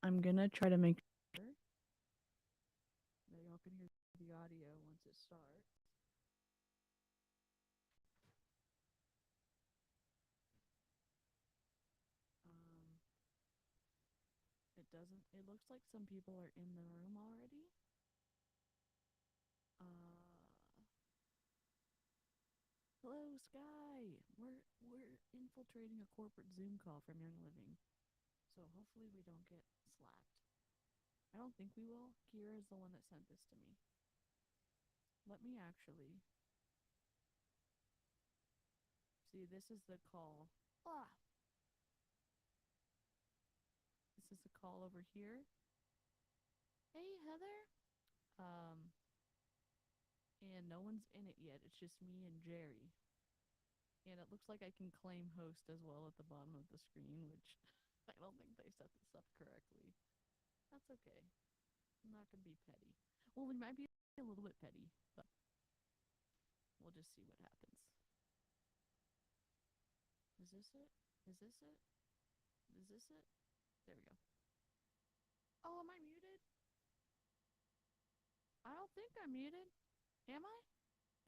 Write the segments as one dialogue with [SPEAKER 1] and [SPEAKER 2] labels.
[SPEAKER 1] I'm gonna try to make sure that y'all can hear the audio once it starts. It doesn't. It looks like some people are in the room already. Hello, Sky. We're infiltrating a corporate Zoom call from Young Living, so hopefully we don't get slapped. I don't think we will. Kira is the one that sent this to me. Let me actually see. This is the call. Ah. This is the call over here. Hey, Heather. And no one's in it yet. It's just me and Jerry. And it looks like I can claim host as well at the bottom of the screen, which I don't think they set this up correctly. That's okay. I'm not going to be petty. Well, we might be a little bit petty, but we'll just see what happens. Is this it? Is this it? Is this it? There we go. Oh, am I muted? I don't think I'm muted. Am I?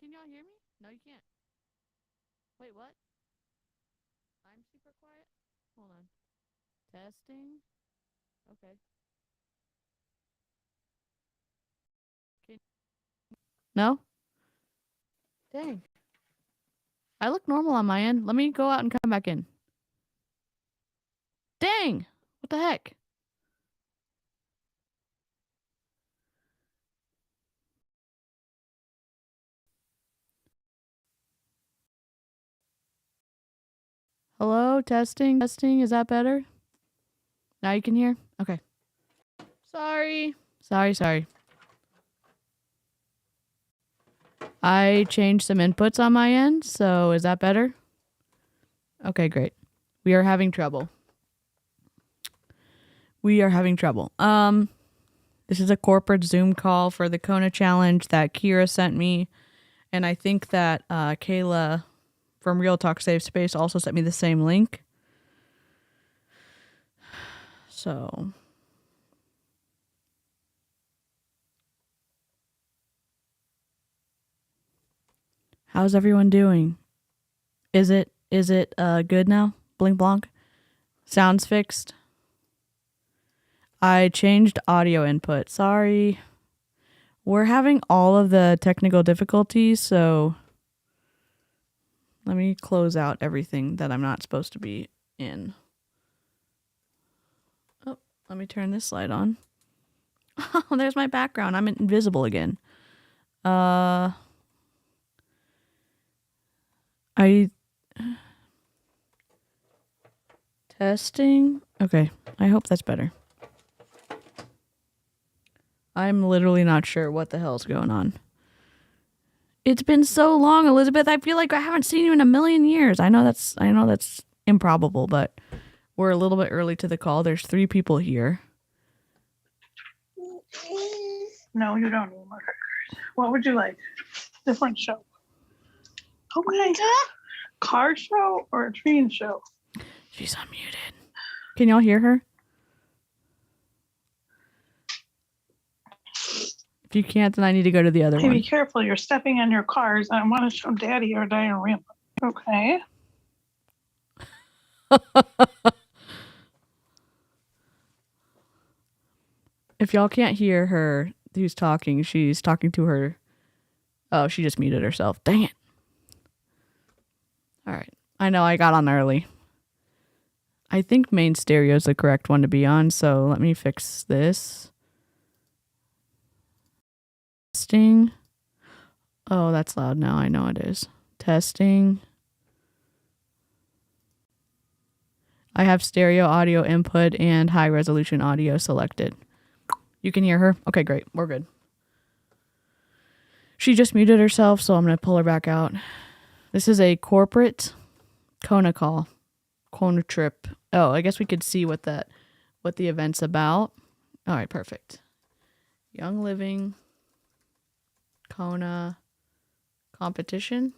[SPEAKER 1] Can y'all hear me? No, you can't. Wait, what? I'm super quiet? Hold on. Testing. Okay. No? Dang. I look normal on my end. Let me go out and come back in. Dang! What the heck? Hello? Testing? Testing? Is that better? Now you can hear? Okay. Sorry. Sorry. I changed some inputs on my end, so is that better? Okay, great. We are having trouble. This is a corporate Zoom call for the Kona challenge that Kira sent me, and I think that Kayla from Real Talk Safe Space also sent me the same link. So how's everyone doing? Is it good now? Blink blonk? Sounds fixed? I changed audio input. Sorry. We're having all of the technical difficulties, so let me close out everything that I'm not supposed to be in. Oh, let me turn this light on. Oh, there's my background. I'm invisible again. Testing? Okay, I hope that's better. I'm literally not sure what the hell's going on. It's been so long, Elizabeth. I feel like I haven't seen you in a million years. I know that's improbable, but we're a little bit early to the call. There's 3 people here.
[SPEAKER 2] No, you don't need more crackers. What would you like? Different show. Okay. Car show or a train show?
[SPEAKER 1] She's unmuted. Can y'all hear her? If you can't, then I need to go to the other one.
[SPEAKER 2] Be careful. You're stepping on your cars. I want to show Daddy or diarrhea. Okay.
[SPEAKER 1] If y'all can't hear her who's talking, she's talking to her. Oh, she just muted herself. Dang it. All right. I know I got on early. I think main stereo is the correct one to be on, so let me fix this. Testing. Oh, that's loud now. I know it is. Testing. I have stereo audio input and high resolution audio selected. You can hear her? Okay, great. We're good. She just muted herself, so I'm going to pull her back out. This is a corporate Kona call. Kona trip. Oh, I guess we could see what the event's about. All right, perfect. Young Living Kona competition.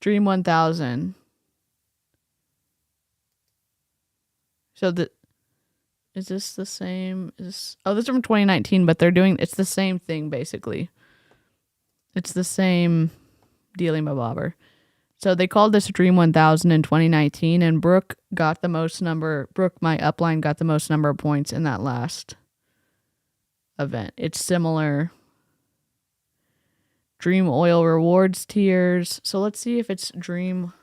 [SPEAKER 1] Dream 1000. So is this the same? This is from 2019, but it's the same thing basically. It's the same dealing by bobber. So they called this Dream 1000 in 2019, and Brooke, my upline, got the most number of points in that last event. It's similar. Dream Oil rewards tiers. So let's see if it's Dream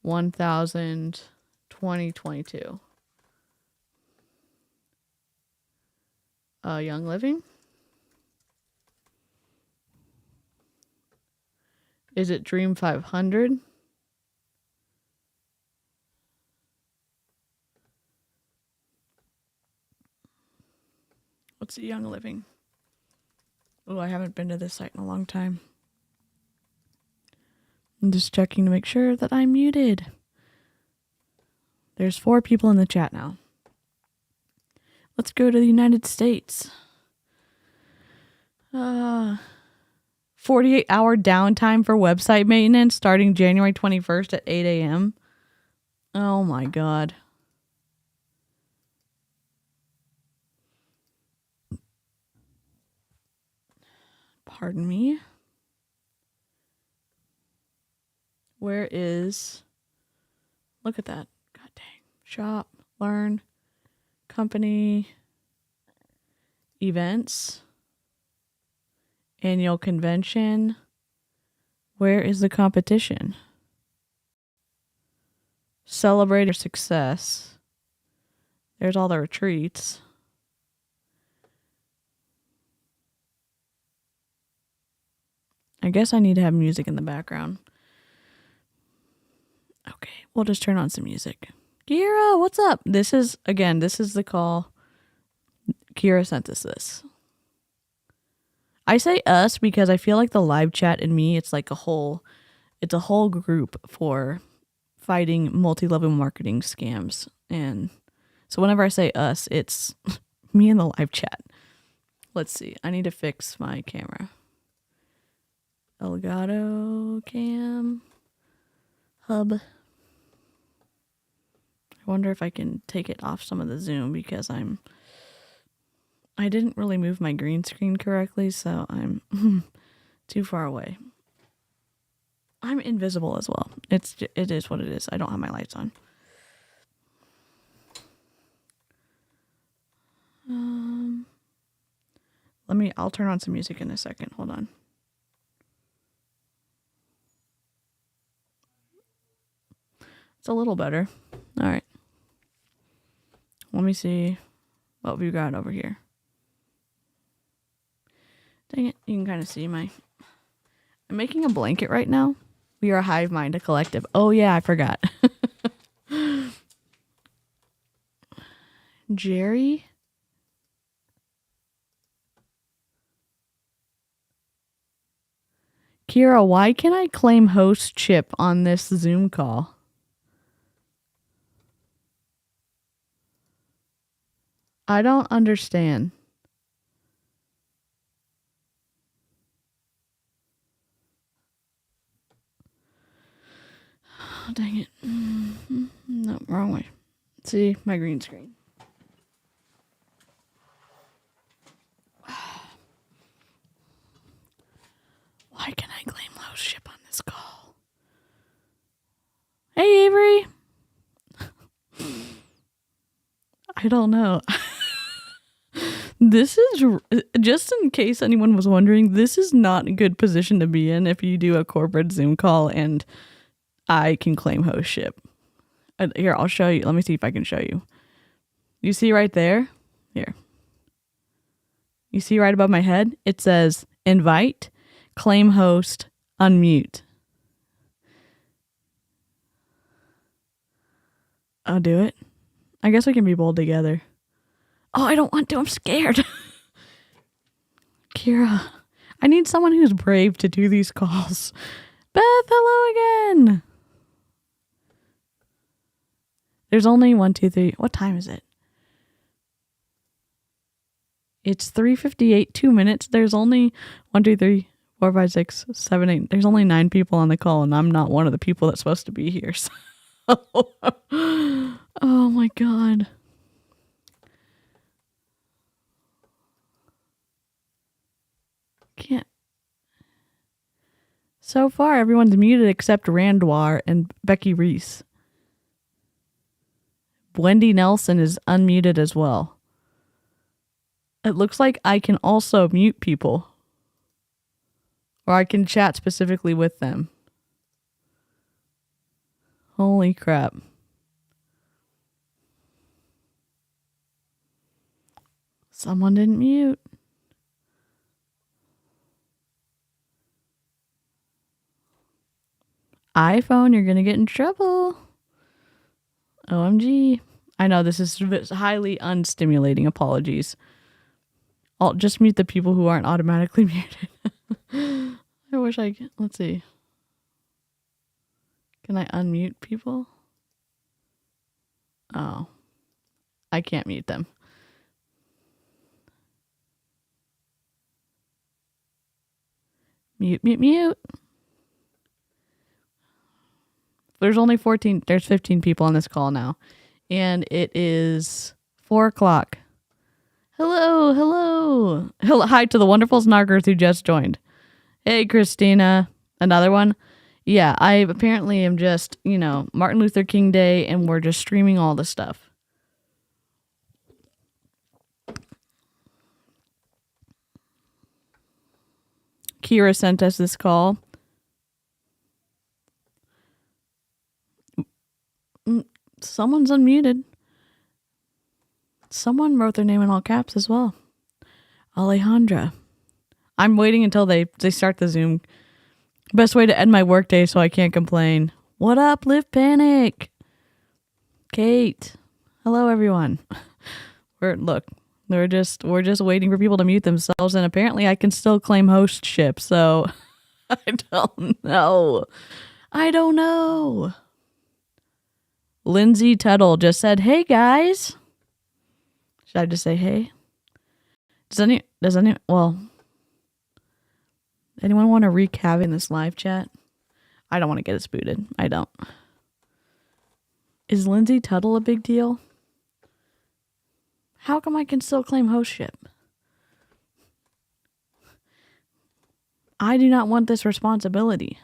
[SPEAKER 1] 1000 2022. Young Living. Is it Dream 500? What's the Young Living? Oh, I haven't been to this site in a long time. I'm just checking to make sure that I'm muted. There's 4 people in the chat now. Let's go to the United States. 48-hour downtime for website maintenance starting January 21st at 8 a.m. Oh my God. Pardon me. Where is... Look at that. God dang. Shop, learn, company, events, annual convention. Where is the competition? Celebrate your success. There's all the retreats. I guess I need to have music in the background. Okay, we'll just turn on some music. Kira, what's up? This is the call. Kira sent us this. I say us because I feel like the live chat and me, it's a whole group for fighting multi-level marketing scams. And so whenever I say us, it's me in the live chat. Let's see. I need to fix my camera. Elgato cam hub. I wonder if I can take it off some of the zoom because I didn't really move my green screen correctly, so I'm too far away. I'm invisible as well. It is what it is. I don't have my lights on. I'll turn on some music in a second. Hold on. It's a little better. All right. Let me see what we've got over here. Dang it. You can kind of see I'm making a blanket right now. We are a hive mind, a collective. Oh, yeah, I forgot. Jerry? Kira, why can I claim host chip on this Zoom call? I don't understand. Oh, dang it. No, wrong way. See, my green screen. Why can I claim host chip on this call? Hey, Avery. I don't know. This is, just in case anyone was wondering, this is not a good position to be in if you do a corporate Zoom call and I can claim hostship. Here, I'll show you. Let me see if I can show you. You see right there? Here. You see right above my head? It says invite, claim host, unmute. I'll do it. I guess we can be bold together. Oh, I don't want to. I'm scared. Kira, I need someone who's brave to do these calls. Beth, hello again. There's only 1, 2, 3. What time is it? It's 3:58, 2 minutes. There's only 1, 2, 3, 4, 5, 6, 7, 8. There's only 9 people on the call, and I'm not one of the people that's supposed to be here. So Oh my god. Can't. So far, everyone's muted except Randwar and Becky Reese. Wendy Nelson is unmuted as well. It looks like I can also mute people. Or I can chat specifically with them. Holy crap. Someone didn't mute. iPhone, you're gonna get in trouble. OMG. I know this is highly unstimulating. Apologies. I'll just mute the people who aren't automatically muted. I wish I could. Let's see. Can I unmute people? Oh. I can't mute them. Mute, mute, mute. There's only 15 people on this call now. And it is 4 o'clock. Hello, hello. Hi to the wonderful snarkers who just joined. Hey, Christina. Another one? Yeah, I apparently am just, Martin Luther King Day, and we're just streaming all the stuff. Kira sent us this call. Someone's unmuted. Someone wrote their name in all caps as well. Alejandra. I'm waiting until they start the Zoom. Best way to end my workday so I can't complain. What up, Live Panic? Kate. Hello, everyone. We're just waiting for people to mute themselves, and apparently I can still claim hostship, so I don't know. Lindsay Tuttle just said, "Hey guys." Should I just say hey? Anyone want to wreak havoc in this live chat? I don't want to get us booted. I don't. Is Lindsay Tuttle a big deal? How come I can still claim hostship? I do not want this responsibility.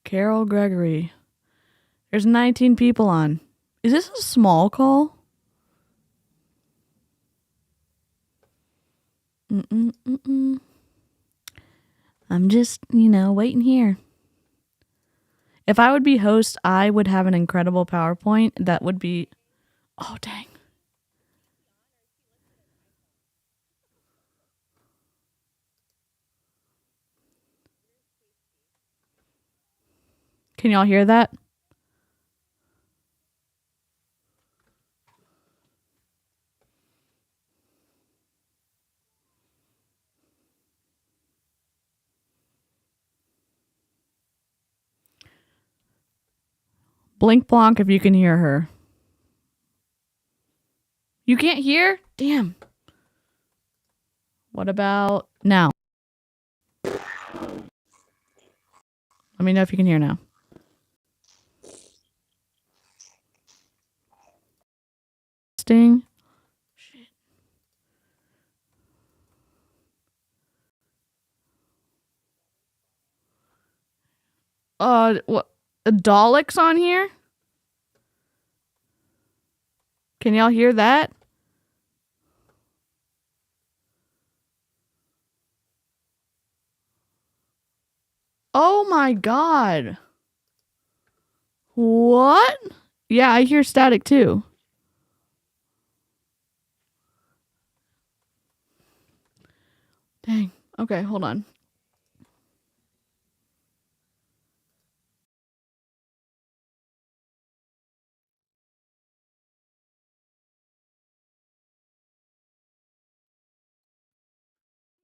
[SPEAKER 1] Carol Gregory. There's 19 people on. Is this a small call? I'm just, waiting here. If I would be host, I would have an incredible PowerPoint that would be... Oh, dang. Can y'all hear that? Blink Blanc if you can hear her. You can't hear? Damn. What about now? Let me know if you can hear now. Sting. Shit. What? A Daleks on here? Can y'all hear that? Oh my god. What? Yeah, I hear static too. Dang. Okay, hold on.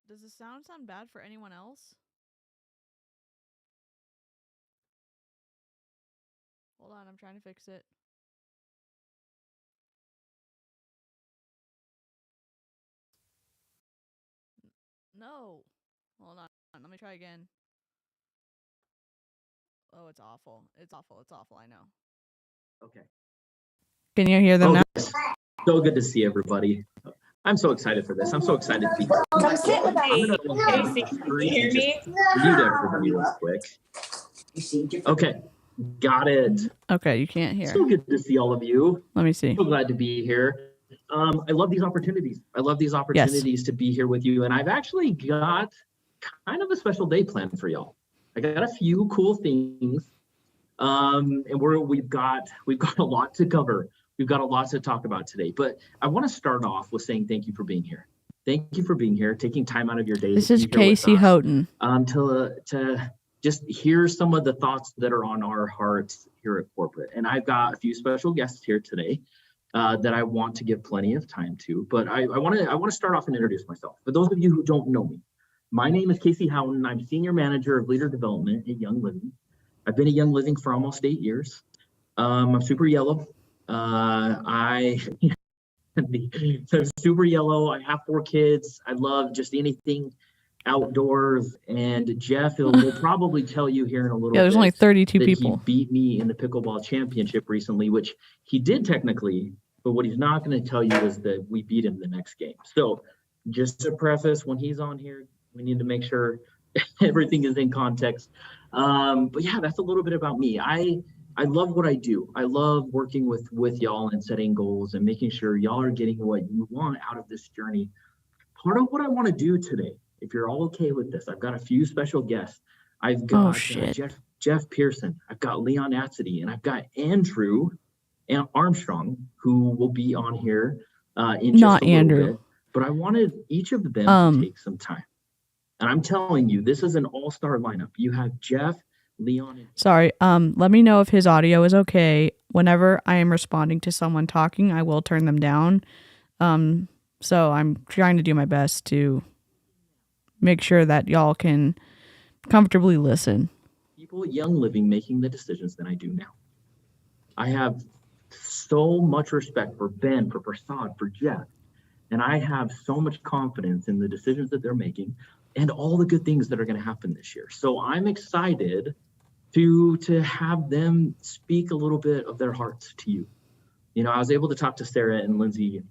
[SPEAKER 1] Does the sound bad for anyone else? Hold on, I'm trying to fix it. No. Hold on, let me try again. Oh, it's awful. It's awful. It's awful. I know.
[SPEAKER 3] Okay.
[SPEAKER 1] Can you hear them now?
[SPEAKER 3] Yes. So good to see everybody. I'm so excited for this. I'm so excited to be here.
[SPEAKER 4] Come sit with
[SPEAKER 3] I'm
[SPEAKER 4] me.
[SPEAKER 3] gonna go ahead and just mute everybody real quick. Okay, got it.
[SPEAKER 1] Okay, you can't hear.
[SPEAKER 3] So good to see all of you.
[SPEAKER 1] Let me see.
[SPEAKER 3] So glad to be here. I love these opportunities. I love these opportunities to be here with you. And I've actually got kind of a special day planned for y'all. I got a few cool things. And we've got a lot to cover. We've got a lot to talk about today. But I want to start off with saying thank you for being here. Thank you for being here, taking time out of your day.
[SPEAKER 1] This is 𝐔𝐒𝐄
[SPEAKER 3] to just hear some of the thoughts that are on our hearts here at corporate. And I've got a few special guests here today that I want to give plenty of time to. But I want to start off and introduce myself. For those of you who don't know me, my name is 𝐔𝐒𝐄 and I'm Senior Manager of Leader Development at Young Living. I've been at Young Living for almost 8 years. I'm super yellow. I'm super yellow. I have 4 kids. I love just anything outdoors. And Jeff will probably tell you here in a little bit.
[SPEAKER 1] There's only 32
[SPEAKER 3] that
[SPEAKER 1] people.
[SPEAKER 3] He beat me in the pickleball championship recently, which he did technically, but what he's not going to tell you is that we beat him the next game. So just to preface, when he's on here, we need to make sure everything is in context. But yeah, that's a little bit about me. I love what I do. I love working with y'all and setting goals and making sure y'all are getting what you want out of this journey. Part of what I want to do today, if you're all okay with this, I've got a few special guests. I've got Jeff Pearson, I've got Leon Atsedy, and I've got Andrew Armstrong, who will be on here in just a little bit. But I wanted each of them to take some time. And I'm telling you, this is an all-star lineup. You have Jeff, Leon.
[SPEAKER 1] Sorry. Let me know if his audio is okay. Whenever I am responding to someone talking, I will turn them down. So I'm trying to do my best to make sure that y'all can comfortably listen.
[SPEAKER 3] People at Young Living making the decisions that I do now. I have so much respect for Ben, for Prasad, for Jeff. And I have so much confidence in the decisions that they're making and all the good things that are going to happen this year. So I'm excited to have them speak a little bit of their hearts to you. You know, I was able to talk to Sarah and Lindsay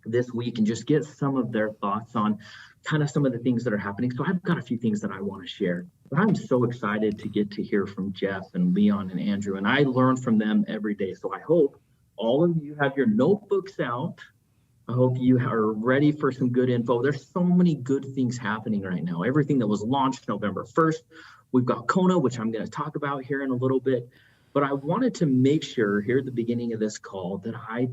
[SPEAKER 3] this week and just get some of their thoughts on kind of some of the things that are happening. So I've got a few things that I want to share. But I'm so excited to get to hear from Jeff and Leon and Andrew, and I learn from them every day. So I hope all of you have your notebooks out. I hope you are ready for some good info. There's so many good things happening right now. Everything that was launched November 1st. We've got Kona, which I'm going to talk about here in a little bit. But I wanted to make sure here at the beginning of this call that I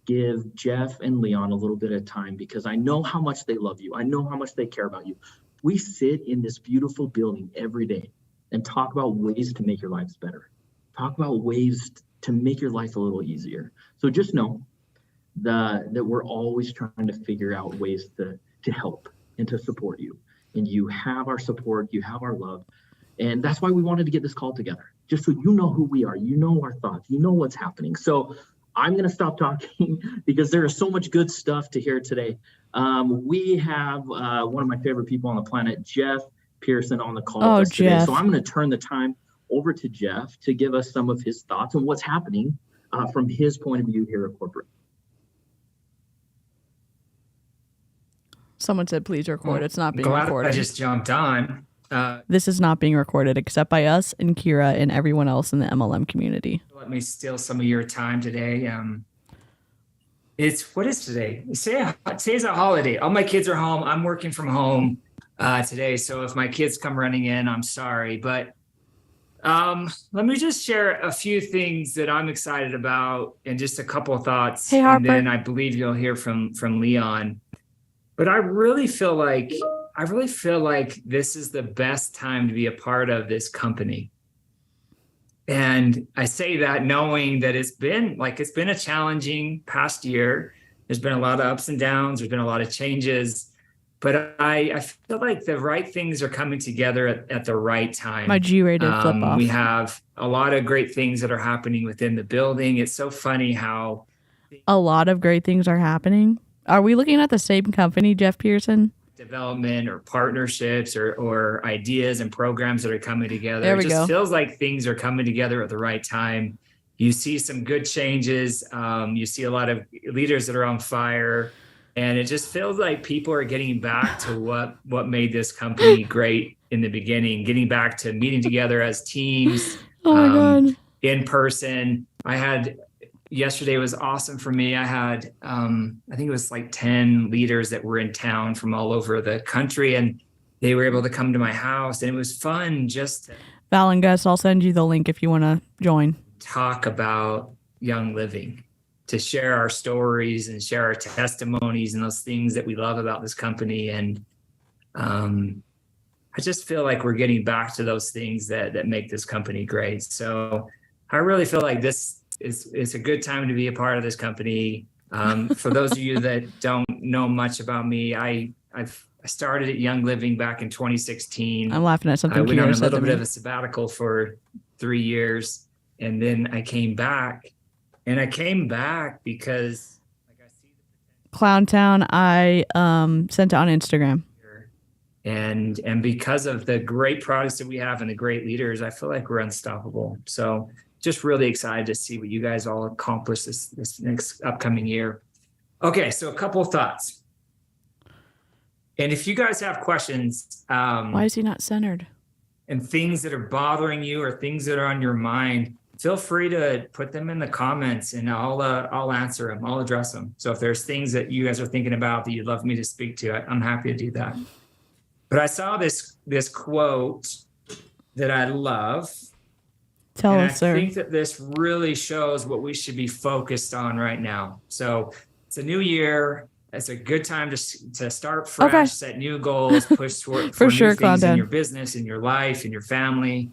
[SPEAKER 3] give Jeff and Leon a little bit of time because I know how much they love you. I know how much they care about you. We sit in this beautiful building every day and talk about ways to make your lives better. Talk about ways to make your life a little easier. So just know that we're always trying to figure out ways to help and to support you. And you have our support, you have our love. And that's why we wanted to get this call together, just so you know who we are, you know our thoughts, you know what's happening. So I'm going to stop talking because there is so much good stuff to hear today. We have one of my favorite people on the planet, Jeff Pearson, on the call with us today. So I'm going to turn the time over to Jeff to give us some of his thoughts on what's happening from his point of view here at corporate.
[SPEAKER 1] Someone said, please record. It's not being recorded.
[SPEAKER 5] I just jumped on.
[SPEAKER 1] This is not being recorded except by us and Kira and everyone else in the MLM community.
[SPEAKER 5] Let me steal some of your time today. What is today? Today's a holiday. All my kids are home. I'm working from home today. So if my kids come running in, I'm sorry. But let me just share a few things that I'm excited about and just a couple of thoughts.
[SPEAKER 1] Hey, Harper.
[SPEAKER 5] And then I believe you'll hear from Leon. But I really feel like this is the best time to be a part of this company. And I say that knowing that it's been a challenging past year. There's been a lot of ups and downs. There's been a lot of changes. But I feel like the right things are coming together at the right time.
[SPEAKER 1] My G-rated flip off.
[SPEAKER 5] We have a lot of great things that are happening within the building. It's so funny how
[SPEAKER 1] a lot of great things are happening. Are we looking at the same company, Jeff Pearson?
[SPEAKER 5] development or partnerships or ideas and programs that are coming together.
[SPEAKER 1] There we
[SPEAKER 5] It just
[SPEAKER 1] go.
[SPEAKER 5] feels like things are coming together at the right time. You see some good changes. You see a lot of leaders that are on fire. And it just feels like people are getting back to what made this company great in the beginning, getting back to meeting together as teams,
[SPEAKER 1] Oh my God.
[SPEAKER 5] in person. Yesterday was awesome for me. I had, I think it was like 10 leaders that were in town from all over the country, and they were able to come to my house, and it was fun just to
[SPEAKER 1] Val and Gus, I'll send you the link if you want to join.
[SPEAKER 5] talk about Young Living, to share our stories and share our testimonies and those things that we love about this company. And I just feel like we're getting back to those things that make this company great. So I really feel like it's a good time to be a part of this company. For those of you that don't know much about me, I started at Young Living back in 2016.
[SPEAKER 1] I'm laughing at something
[SPEAKER 5] I went
[SPEAKER 1] Ciara
[SPEAKER 5] on a
[SPEAKER 1] said
[SPEAKER 5] little
[SPEAKER 1] to
[SPEAKER 5] bit
[SPEAKER 1] me.
[SPEAKER 5] of a sabbatical for 3 years, and then I came back. And I came back because like I see the
[SPEAKER 1] Clowntown, I sent it on Instagram.
[SPEAKER 5] potential here. And because of the great products that we have and the great leaders, I feel like we're unstoppable. So just really excited to see what you guys all accomplish this next upcoming year. Okay, so a couple of thoughts. And if you guys have questions
[SPEAKER 1] Why is he not centered?
[SPEAKER 5] and things that are bothering you or things that are on your mind, feel free to put them in the comments, and I'll answer them. I'll address them. So if there's things that you guys are thinking about that you'd love me to speak to, I'm happy to do that. But I saw this quote that I love.
[SPEAKER 1] Tell
[SPEAKER 5] And
[SPEAKER 1] us,
[SPEAKER 5] I
[SPEAKER 1] sir.
[SPEAKER 5] think that this really shows what we should be focused on right now. So it's a new year. It's a good time to start fresh,
[SPEAKER 1] Okay.
[SPEAKER 5] set new goals, push toward
[SPEAKER 1] For
[SPEAKER 5] for
[SPEAKER 1] sure,
[SPEAKER 5] new things in
[SPEAKER 1] Clowntown.
[SPEAKER 5] your business, in your life, in your family.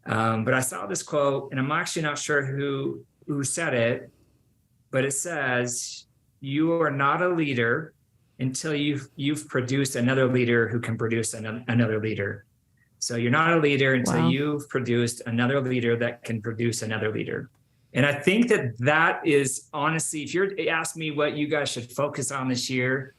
[SPEAKER 5] But I saw this quote, and I'm actually not sure who said it, but it says, "You are not a leader until you've produced another leader who can produce another leader." So you're not a leader until
[SPEAKER 1] Wow.
[SPEAKER 5] you've produced another leader that can produce another leader. And I think that is honestly, if you're asking me what you guys should focus on this year,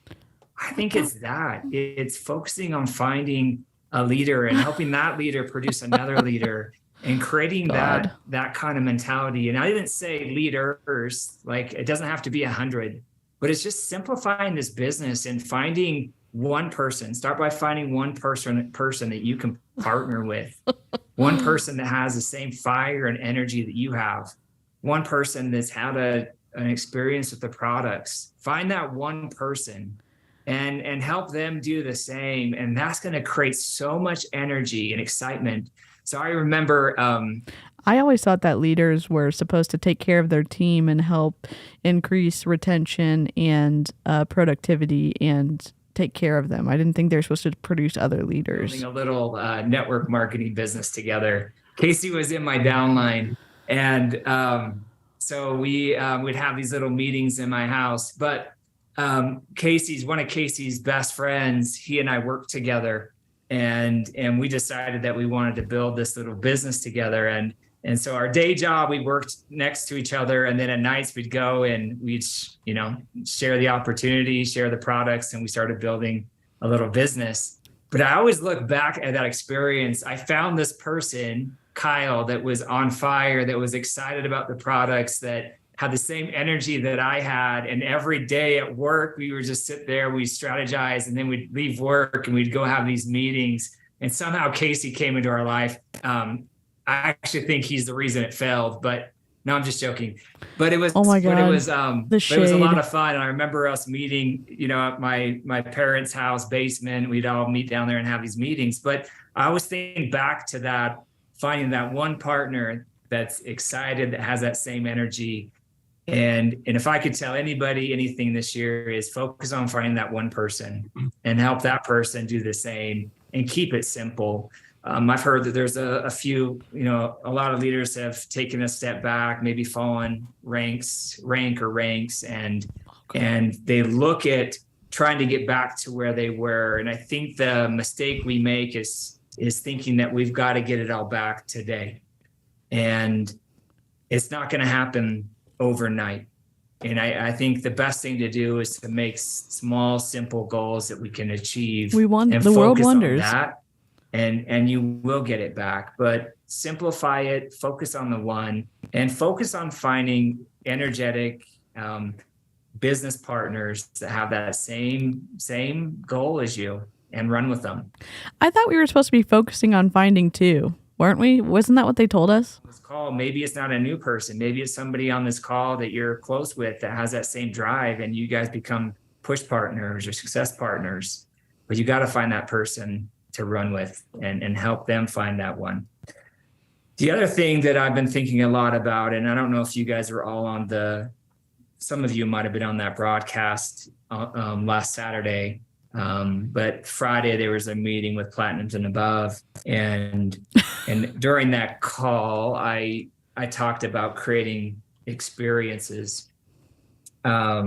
[SPEAKER 5] I think it's that. It's focusing on finding a leader and helping that leader produce another leader and creating
[SPEAKER 1] God.
[SPEAKER 5] that kind of mentality. And I didn't say leaders, like it doesn't have to be 100, but it's just simplifying this business and finding one person. Start by finding one person that you can partner with, one person that has the same fire and energy that you have, one person that's had an experience with the products. Find that one person and help them do the same. And that's going to create so much energy and excitement. So I remember,
[SPEAKER 1] I always thought that leaders were supposed to take care of their team and help increase retention and productivity and take care of them. I didn't think they're supposed to produce other leaders.
[SPEAKER 5] building a little network marketing business together. Casey was in my downline, and so we would have these little meetings in my house. But one of Casey's best friends, he and I worked together, and we decided that we wanted to build this little business together. And so our day job, we worked next to each other, and then at nights we'd go and we'd, share the opportunity, share the products, and we started building a little business. But I always look back at that experience. I found this person, Kyle, that was on fire, that was excited about the products, that had the same energy that I had. And every day at work, we would just sit there, we strategize, and then we'd leave work and we'd go have these meetings. And somehow Casey came into our life. I actually think he's the reason it failed, but no, I'm just joking. But it was,
[SPEAKER 1] Oh my
[SPEAKER 5] but it
[SPEAKER 1] God,
[SPEAKER 5] was,
[SPEAKER 1] the
[SPEAKER 5] but it was a lot
[SPEAKER 1] shade.
[SPEAKER 5] of fun. And I remember us meeting, at my parents' house basement. We'd all meet down there and have these meetings. But I always think back to that, finding that one partner that's excited, that has that same energy. And if I could tell anybody anything this year, is focus on finding that one person and help that person do the same and keep it simple. I've heard that there's a lot of leaders have taken a step back, maybe fallen ranks, and they look at trying to get back to where they were. And I think the mistake we make is thinking that we've got to get it all back today. And it's not going to happen overnight. I think the best thing to do is to make small, simple goals that we can achieve.
[SPEAKER 1] We want
[SPEAKER 5] and
[SPEAKER 1] the world
[SPEAKER 5] focus on
[SPEAKER 1] wonders.
[SPEAKER 5] that, and you will get it back. But simplify it, focus on the one, and focus on finding energetic business partners that have that same goal as you, and run with them.
[SPEAKER 1] I thought we were supposed to be focusing on finding two, weren't we? Wasn't that what they told us?
[SPEAKER 5] This call, maybe it's not a new person. Maybe it's somebody on this call that you're close with that has that same drive, and you guys become push partners or success partners. But you got to find that person to run with and help them find that one. The other thing that I've been thinking a lot about, and I don't know if you guys are all on some of you might have been on that broadcast last Saturday, but Friday there was a meeting with Platinums and Above, and during that call, I talked about creating experiences. A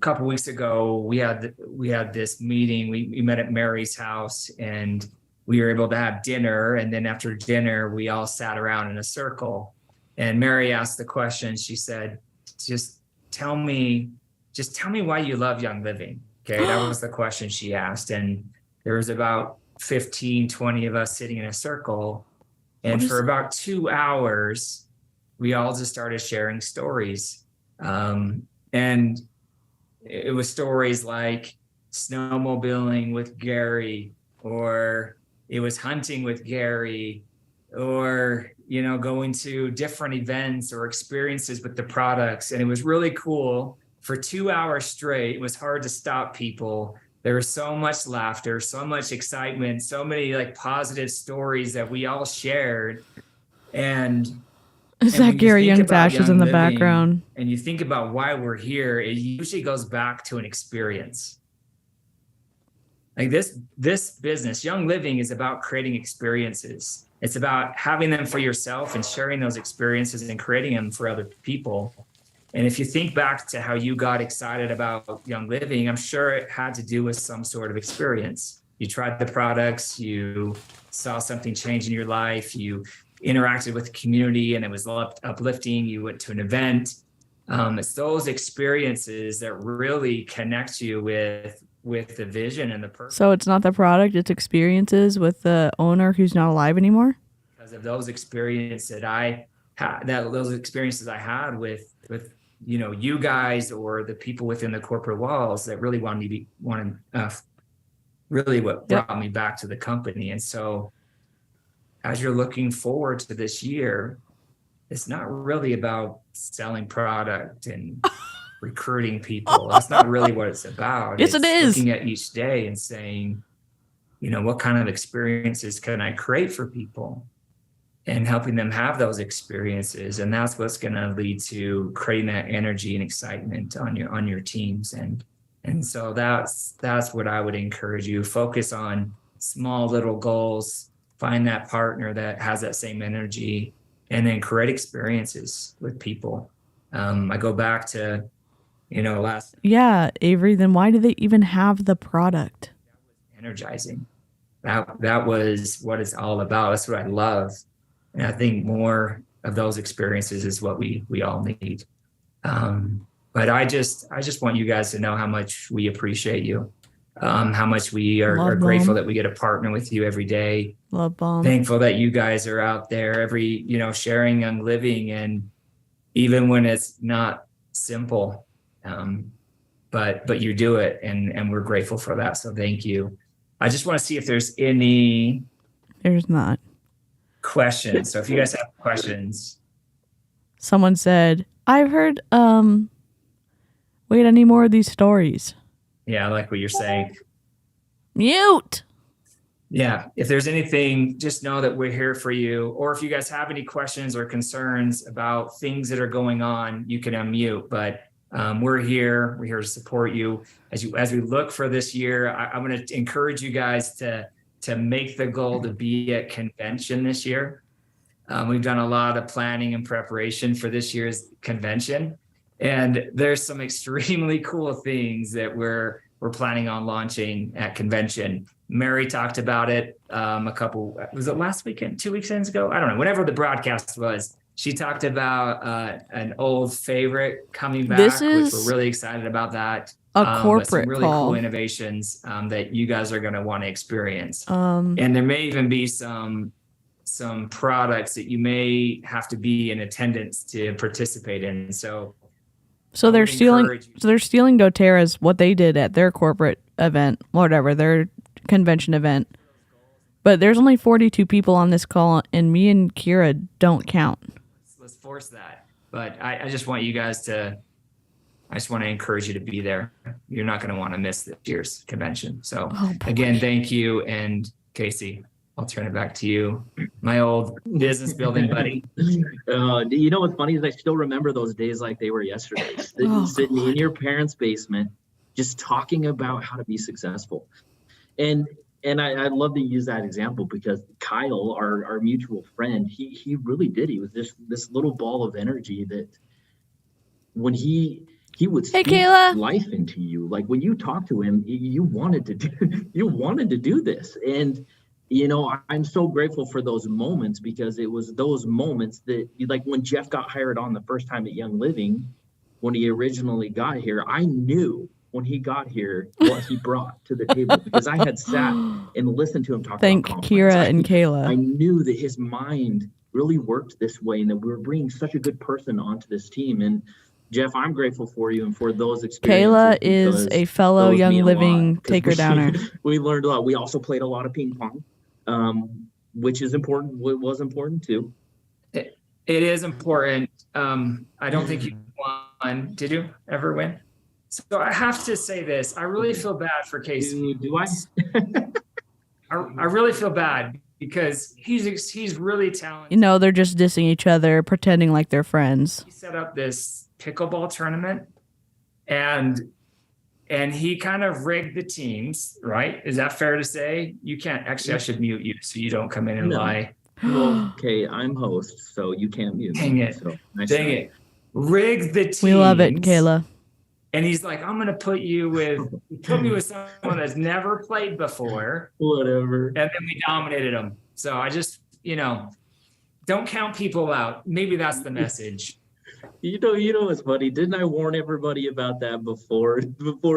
[SPEAKER 5] couple weeks ago, we had this meeting. We met at Mary's house, and we were able to have dinner. And then after dinner, we all sat around in a circle. And Mary asked the question. She said, "Just tell me why you love Young Living." Okay, that was the question she asked. And there was about 15, 20 of us sitting in a circle. And for about 2 hours, we all just started sharing stories. And it was stories like snowmobiling with Gary, or it was hunting with Gary, or, going to different events or experiences with the products. And it was really cool. For 2 hours straight, it was hard to stop people. There was so much laughter, so much excitement, so many positive stories that we all shared. And
[SPEAKER 1] is that Gary Young's ashes in the background?
[SPEAKER 5] And you think about why we're here, it usually goes back to an experience. Like this business, Young Living, is about creating experiences. It's about having them for yourself and sharing those experiences and creating them for other people. And if you think back to how you got excited about Young Living, I'm sure it had to do with some sort of experience. You tried the products, you saw something change in your life, you interacted with the community and it was uplifting, you went to an event. It's those experiences that really connect you with the vision and the purpose.
[SPEAKER 1] So it's not the product, it's experiences with the owner who's not alive anymore?
[SPEAKER 5] Because of those experiences that I had with you guys, or the people within the corporate walls that really what brought me back to the company. And so as you're looking forward to this year, it's not really about selling product and recruiting people. That's not really what it's about.
[SPEAKER 1] Yes, it is.
[SPEAKER 5] Looking at each day and saying, what kind of experiences can I create for people, and helping them have those experiences. And that's what's going to lead to creating that energy and excitement on your teams. And so that's what I would encourage you. Focus on small little goals, find that partner that has that same energy, and then create experiences with people. I go back to, last.
[SPEAKER 1] Yeah, Avery, then why do they even have the product?
[SPEAKER 5] Energizing. That was what it's all about. That's what I love. And I think more of those experiences is what we all need. But I just want you guys to know how much we appreciate you, how much we are grateful that we get to partner with you every day.
[SPEAKER 1] Love bomb.
[SPEAKER 5] Thankful that you guys are out there sharing Young Living, and even when it's not simple, but you do it, and we're grateful for that. So thank you. I just want to see if there's any.
[SPEAKER 1] There's not.
[SPEAKER 5] Questions. So if you guys have questions.
[SPEAKER 1] Someone said, I've heard, wait, any more of these stories?
[SPEAKER 5] Yeah, I like what you're saying.
[SPEAKER 1] Mute.
[SPEAKER 5] Yeah. If there's anything, just know that we're here for you. Or if you guys have any questions or concerns about things that are going on, you can unmute. But we're here. We're here to support you. As we look for this year, I'm going to encourage you guys to make the goal to be at convention this year. We've done a lot of planning and preparation for this year's convention, and there's some extremely cool things that we're planning on launching at convention. Mary talked about it was it last weekend, 2 weekends ago? I don't know, whenever the broadcast was. She talked about an old favorite coming back,
[SPEAKER 1] This
[SPEAKER 5] which
[SPEAKER 1] is
[SPEAKER 5] we're really excited about that.
[SPEAKER 1] a
[SPEAKER 5] But some
[SPEAKER 1] corporate
[SPEAKER 5] really
[SPEAKER 1] call.
[SPEAKER 5] cool innovations that you guys are going to want to experience.
[SPEAKER 1] Um,
[SPEAKER 5] And there may even be some products that you may have to be in attendance to participate in. So I
[SPEAKER 1] they're
[SPEAKER 5] would
[SPEAKER 1] stealing.
[SPEAKER 5] encourage you-
[SPEAKER 1] So they're stealing doTERRA's what they did at their corporate event, whatever their convention event. But there's only 42 people on this call, and me and Kira don't count.
[SPEAKER 5] Let's force that. But I just want you guys to. I just want to encourage you to be there. You're not going to want to miss this year's convention. So
[SPEAKER 1] Oh, boy.
[SPEAKER 5] again, thank you. And Casey, I'll turn it back to you, my old business building buddy.
[SPEAKER 3] You know what's funny is I still remember those days like they were yesterday. Sitting in your parents' basement, just talking about how to be successful. And I love to use that example because Kyle, our mutual friend, he really did. He was just this little ball of energy that when he would
[SPEAKER 1] Hey,
[SPEAKER 3] speak
[SPEAKER 1] Kayla.
[SPEAKER 3] life into you. Like when you talk to him, you wanted to do this. And you know, I'm so grateful for those moments because it was those moments that, like when Jeff got hired on the first time at Young Living, when he originally got here, I knew when he got here what he brought to the table because I had sat and listened to him talk
[SPEAKER 1] Thank
[SPEAKER 3] about
[SPEAKER 1] Kira
[SPEAKER 3] confidence.
[SPEAKER 1] and Kayla.
[SPEAKER 3] I knew that his mind really worked this way and that we were bringing such a good person onto this team. And Jeff, I'm grateful for you and for those experiences.
[SPEAKER 1] Kayla is
[SPEAKER 3] because
[SPEAKER 1] a fellow
[SPEAKER 3] those
[SPEAKER 1] Young
[SPEAKER 3] mean a
[SPEAKER 1] Living
[SPEAKER 3] lot, 'cause
[SPEAKER 1] taker downer.
[SPEAKER 3] We learned a lot. We also played a lot of ping pong, which is important. It was important too.
[SPEAKER 5] It is important. I don't think you won. Did you ever win? So I have to say this. I really feel bad for Casey.
[SPEAKER 3] Do I?
[SPEAKER 5] I really feel bad because he's really talented.
[SPEAKER 1] You know, they're just dissing each other, pretending like they're friends.
[SPEAKER 5] He set up this pickleball tournament and he kind of rigged the teams, right? Is that fair to say? You can't actually, I should mute you so you don't come in and
[SPEAKER 3] No.
[SPEAKER 5] lie.
[SPEAKER 3] Well, okay, I'm host, so you can't mute
[SPEAKER 5] Dang
[SPEAKER 3] me.
[SPEAKER 5] it.
[SPEAKER 3] So, nice
[SPEAKER 5] Dang
[SPEAKER 3] try.
[SPEAKER 5] it. Rigged the teams.
[SPEAKER 1] We love it, Kayla.
[SPEAKER 5] And he's like, I'm gonna put me with someone that's never played before.
[SPEAKER 3] Whatever.
[SPEAKER 5] And then we dominated them. So I just, don't count people out. Maybe that's the message.
[SPEAKER 3] You know what's funny? Didn't I warn everybody about that before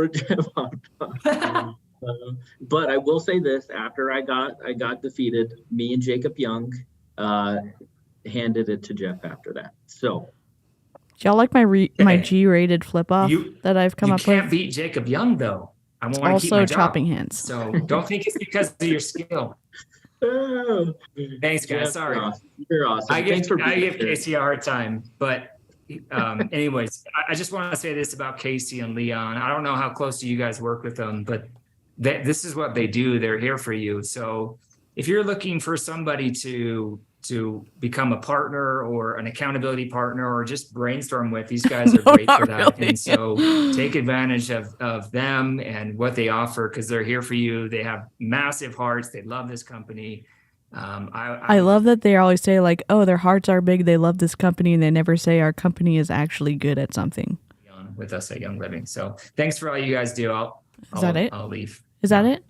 [SPEAKER 3] Jeff hopped on? But I will say this: after I got defeated, me and Jacob Young handed it to Jeff after that. So
[SPEAKER 1] Do y'all like my G-rated flip off
[SPEAKER 5] You-
[SPEAKER 1] that I've come
[SPEAKER 5] You
[SPEAKER 1] up
[SPEAKER 5] can't
[SPEAKER 1] with?
[SPEAKER 5] beat Jacob Young though. I want to keep
[SPEAKER 1] Also
[SPEAKER 5] my job.
[SPEAKER 1] chopping hands.
[SPEAKER 5] So don't think it's because of your skill. Thanks, guys.
[SPEAKER 3] Jeff,
[SPEAKER 5] Sorry.
[SPEAKER 3] you're awesome.
[SPEAKER 5] I
[SPEAKER 3] Thanks for
[SPEAKER 5] give
[SPEAKER 3] being here.
[SPEAKER 5] Casey a hard time, but anyways, I just want to say this about Casey and Leon. I don't know how close do you guys work with them, but this is what they do. They're here for you. So if you're looking for somebody to become a partner or an accountability partner or just brainstorm with, these guys are great for that.
[SPEAKER 1] really.
[SPEAKER 5] And so take advantage of them and what they offer because they're here for you. They have massive hearts. They love this company.
[SPEAKER 1] I love that they always say like, oh, their hearts are big. They love this company. And they never say our company is actually good at something.
[SPEAKER 5] with us at Young Living. So thanks for all you guys do.
[SPEAKER 1] Is that it?
[SPEAKER 5] I'll leave.
[SPEAKER 1] Is that it?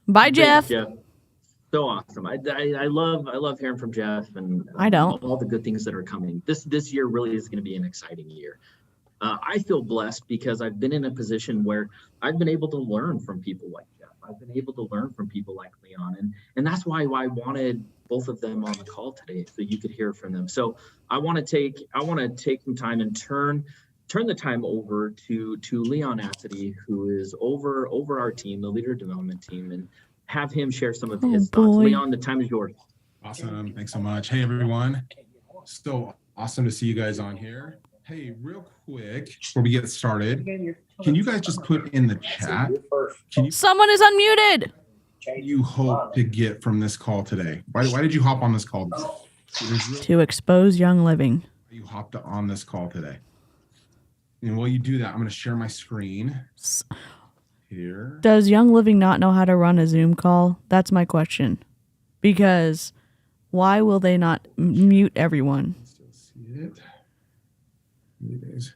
[SPEAKER 1] Bye, Jeff.
[SPEAKER 3] Thanks, Jeff. So awesome. I love hearing from Jeff and
[SPEAKER 1] I don't.
[SPEAKER 3] all the good things that are coming. This year really is going to be an exciting year. I feel blessed because I've been in a position where I've been able to learn from people like Jeff. I've been able to learn from people like Leon, and that's why I wanted both of them on the call today so you could hear from them. So I want to take some time and turn the time over to Leon Assity, who is over our team, the leader development team, and have him share some of his thoughts.
[SPEAKER 1] boy.
[SPEAKER 3] Leon, the time is yours.
[SPEAKER 4] Awesome. Thanks so much. Hey, everyone. So awesome to see you guys on here. Hey, real quick, before we get started, can you guys just put in the chat,
[SPEAKER 1] Someone is unmuted.
[SPEAKER 4] you hope to get from this call today? Why did you hop on this call?
[SPEAKER 1] To expose Young Living.
[SPEAKER 4] You hopped on this call today. And while you do that, I'm going to share my screen here.
[SPEAKER 1] Does Young Living not know how to run a Zoom call? That's my question. Because why will they not mute everyone?
[SPEAKER 4] Still see it. You guys.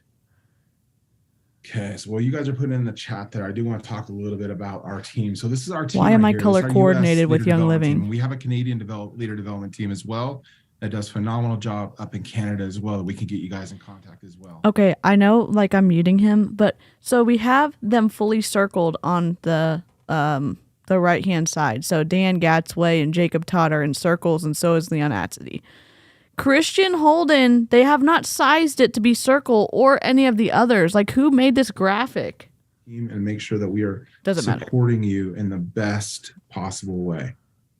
[SPEAKER 4] Okay, so while you guys are putting in the chat there, I do want to talk a little bit about our team. So this is our team.
[SPEAKER 1] Why am
[SPEAKER 4] right
[SPEAKER 1] I
[SPEAKER 4] here. This
[SPEAKER 1] color
[SPEAKER 4] is our US
[SPEAKER 1] coordinated with
[SPEAKER 4] leader
[SPEAKER 1] Young
[SPEAKER 4] development
[SPEAKER 1] Living?
[SPEAKER 4] team. We have a Canadian leader development team as well. that does phenomenal job up in Canada as well. We can get you guys in contact as well.
[SPEAKER 1] Okay, I know, like, I'm muting him, but so we have them fully circled on the right hand side. So Dan Gatsway and Jacob Todd are in circles, and so is Leon Atzidy. Christian Holden, they have not sized it to be circle or any of the others. Like, who made this graphic?
[SPEAKER 4] And make sure that we are
[SPEAKER 1] Doesn't matter.
[SPEAKER 4] supporting you in the best possible way.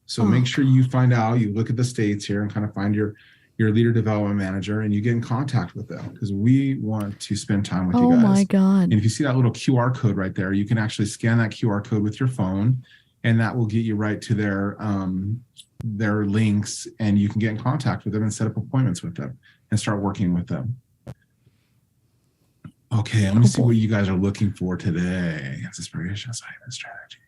[SPEAKER 4] So make sure you find out, you look at the states here and kind of find your leader development manager, and you get in contact with them, because we want to spend time with you guys.
[SPEAKER 1] Oh my God.
[SPEAKER 4] And if you see that little QR code right there, you can actually scan that QR code with your phone, and that will get you right to their links, and you can get in contact with them and set up appointments with them and start working with them. Okay, let me see what you guys are looking for today. It's inspiration, assignment, strategy.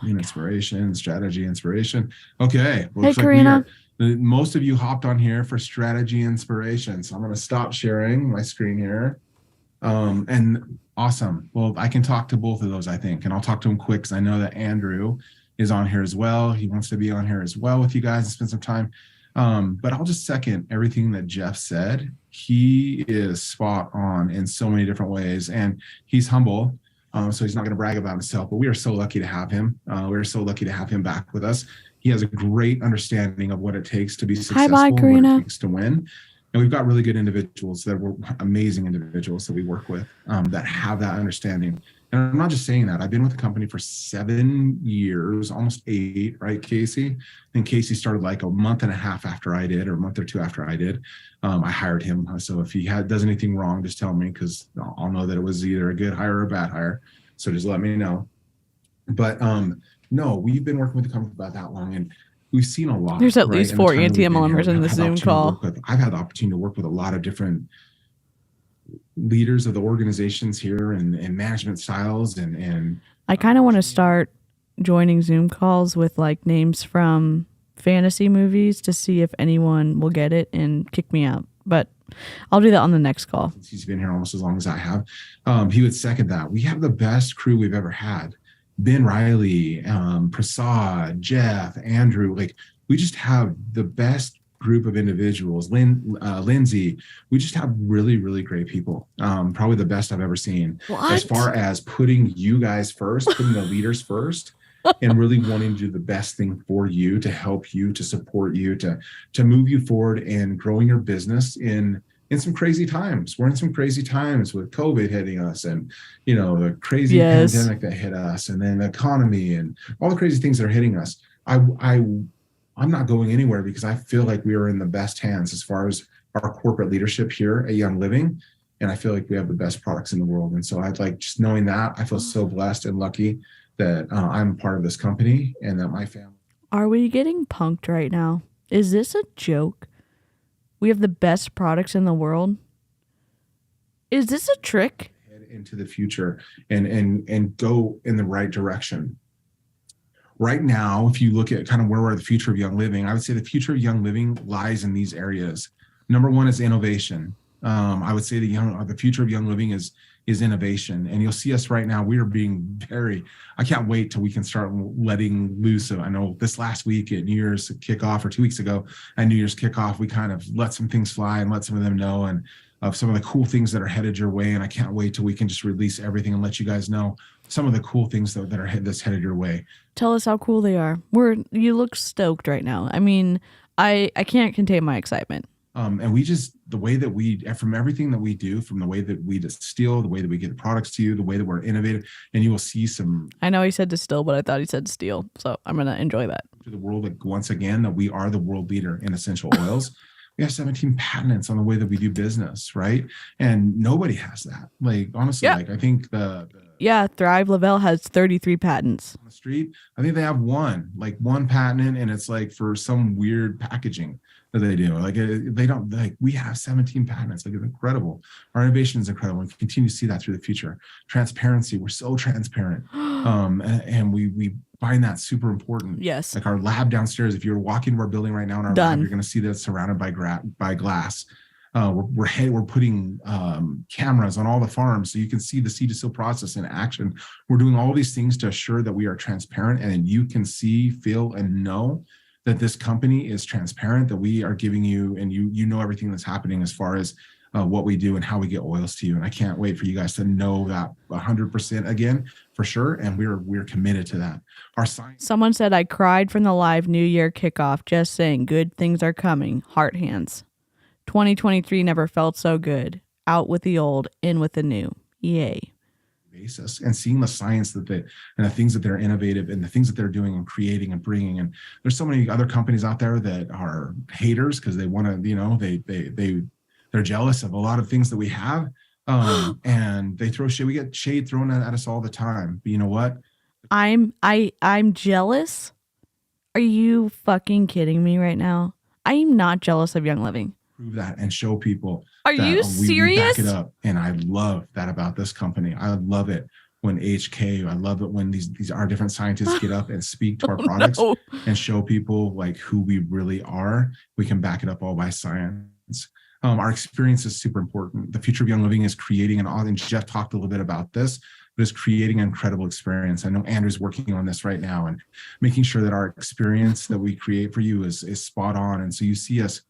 [SPEAKER 4] Inspiration, strategy, inspiration. Okay.
[SPEAKER 1] Hey, Karina.
[SPEAKER 4] Most of you hopped on here for strategy inspiration. So I'm going to stop sharing my screen here. And awesome. Well, I can talk to both of those, I think, and I'll talk to them quick, because I know that Andrew is on here as well. He wants to be on here as well with you guys and spend some time. But I'll just second everything that Jeff said. He is spot on in so many different ways, and he's humble. So he's not going to brag about himself, but we are so lucky to have him. We're so lucky to have him back with us. He has a great understanding of what it takes to be successful,
[SPEAKER 1] Bye, Karina.
[SPEAKER 4] what it takes to win. And we've got really good individuals that were amazing individuals that we work with that have that understanding. And I'm not just saying that. I've been with the company for 7 years, almost 8, right, Casey? And Casey started like a month and a half after I did, or a month or 2 after I did. I hired him. So if he does anything wrong, just tell me, because I'll know that it was either a good hire or a bad hire. So just let me know. But no, we've been working with the company for about that long, and we've seen a lot.
[SPEAKER 1] There's at least 4 ATM members in the Zoom call.
[SPEAKER 4] I've had the opportunity to work with a lot of different leaders of the organizations here, and management styles, and
[SPEAKER 1] I kind of want to start joining Zoom calls with like names from fantasy movies to see if anyone will get it and kick me out. But I'll do that on the next call.
[SPEAKER 4] He's been here almost as long as I have. He would second that. We have the best crew we've ever had. Ben Riley, Prasad, Jeff, Andrew, like we just have the best group of individuals. Lindsay, we just have really, really great people. Probably the best I've ever seen.
[SPEAKER 1] What?
[SPEAKER 4] As far as putting you guys first, putting the leaders first, and really wanting to do the best thing for you, to help you, to support you, to move you forward and growing your business in some crazy times. We're in some crazy times with COVID hitting us, and the crazy pandemic that hit us, and then the economy and all the crazy things that are hitting us. I'm not going anywhere, because I feel like we are in the best hands as far as our corporate leadership here at Young Living. And I feel like we have the best products in the world. And so I'd like, just knowing that, I feel so blessed and lucky that I'm part of this company, and that my family.
[SPEAKER 1] Are we getting punked right now? Is this a joke? We have the best products in the world. Is this a trick?
[SPEAKER 4] Head into the future and go in the right direction. Right now, if you look at kind of where we're at, the future of Young Living, I would say the future of Young Living lies in these areas. Number one is innovation. I would say the future of Young Living is innovation. And you'll see us right now, we are being I can't wait till we can start letting loose. I know this last week at New Year's kickoff, or 2 weeks ago at New Year's kickoff, we kind of let some things fly and let some of them know, and of some of the cool things that are headed your way. And I can't wait till we can just release everything and let you guys know some of the cool things that's headed your way.
[SPEAKER 1] Tell us how cool they are. You look stoked right now. I mean, I can't contain my excitement.
[SPEAKER 4] And we just, the way that from everything that we do, from the way that we distill, the way that we get the products to you, the way that we're innovative, and you will see some.
[SPEAKER 1] I know he said distill, but I thought he said steal. So I'm going to enjoy that.
[SPEAKER 4] To the world, like, once again, that we are the world leader in essential oils. We have 17 patents on the way that we do business, right? And nobody has that. Like, honestly, like, I think
[SPEAKER 1] Thrive Lavelle has 33 patents.
[SPEAKER 4] On the street, I think they have one patent, and it's like for some weird packaging that they do. Like, they don't, like, we have 17 patents. Like, it's incredible. Our innovation is incredible. We continue to see that through the future. Transparency, we're so transparent. And we find that super important.
[SPEAKER 1] Yes.
[SPEAKER 4] Like our lab downstairs, if you're walking to our building right now in our lab, you're going to see that it's surrounded by glass. We're putting cameras on all the farms so you can see the seed to seal process in action. We're doing all these things to assure that we are transparent, and you can see, feel, and know that this company is transparent, that we are giving you, and you know everything that's happening as far as what we do and how we get oils to you. And I can't wait for you guys to know that 100% again, for sure. And we're committed to that. Our science.
[SPEAKER 1] Someone said I cried from the live New Year kickoff. Just saying, good things are coming. Heart hands. 2023 never felt so good. Out with the old, in with the new. Yay.
[SPEAKER 4] Basis, and seeing the science that and the things that they're innovative and the things that they're doing and creating and bringing. And there's so many other companies out there that are haters because they want to, they're jealous of a lot of things that we have. And they throw shade. We get shade thrown at us all the time. But you know what?
[SPEAKER 1] I'm jealous. Are you fucking kidding me right now? I am not jealous of Young Living.
[SPEAKER 4] Prove that and show people.
[SPEAKER 1] Are you serious?
[SPEAKER 4] We back it up. And I love that about this company. I love it when HK, I love it when these our different scientists get up and speak to our products and show people like who we really are. We can back it up all by science. Our experience is super important. The future of Young Living is creating and Jeff talked a little bit about this, but is creating an incredible experience. I know Andrew's working on this right now and making sure that our experience that we create for you is spot on. And so you see us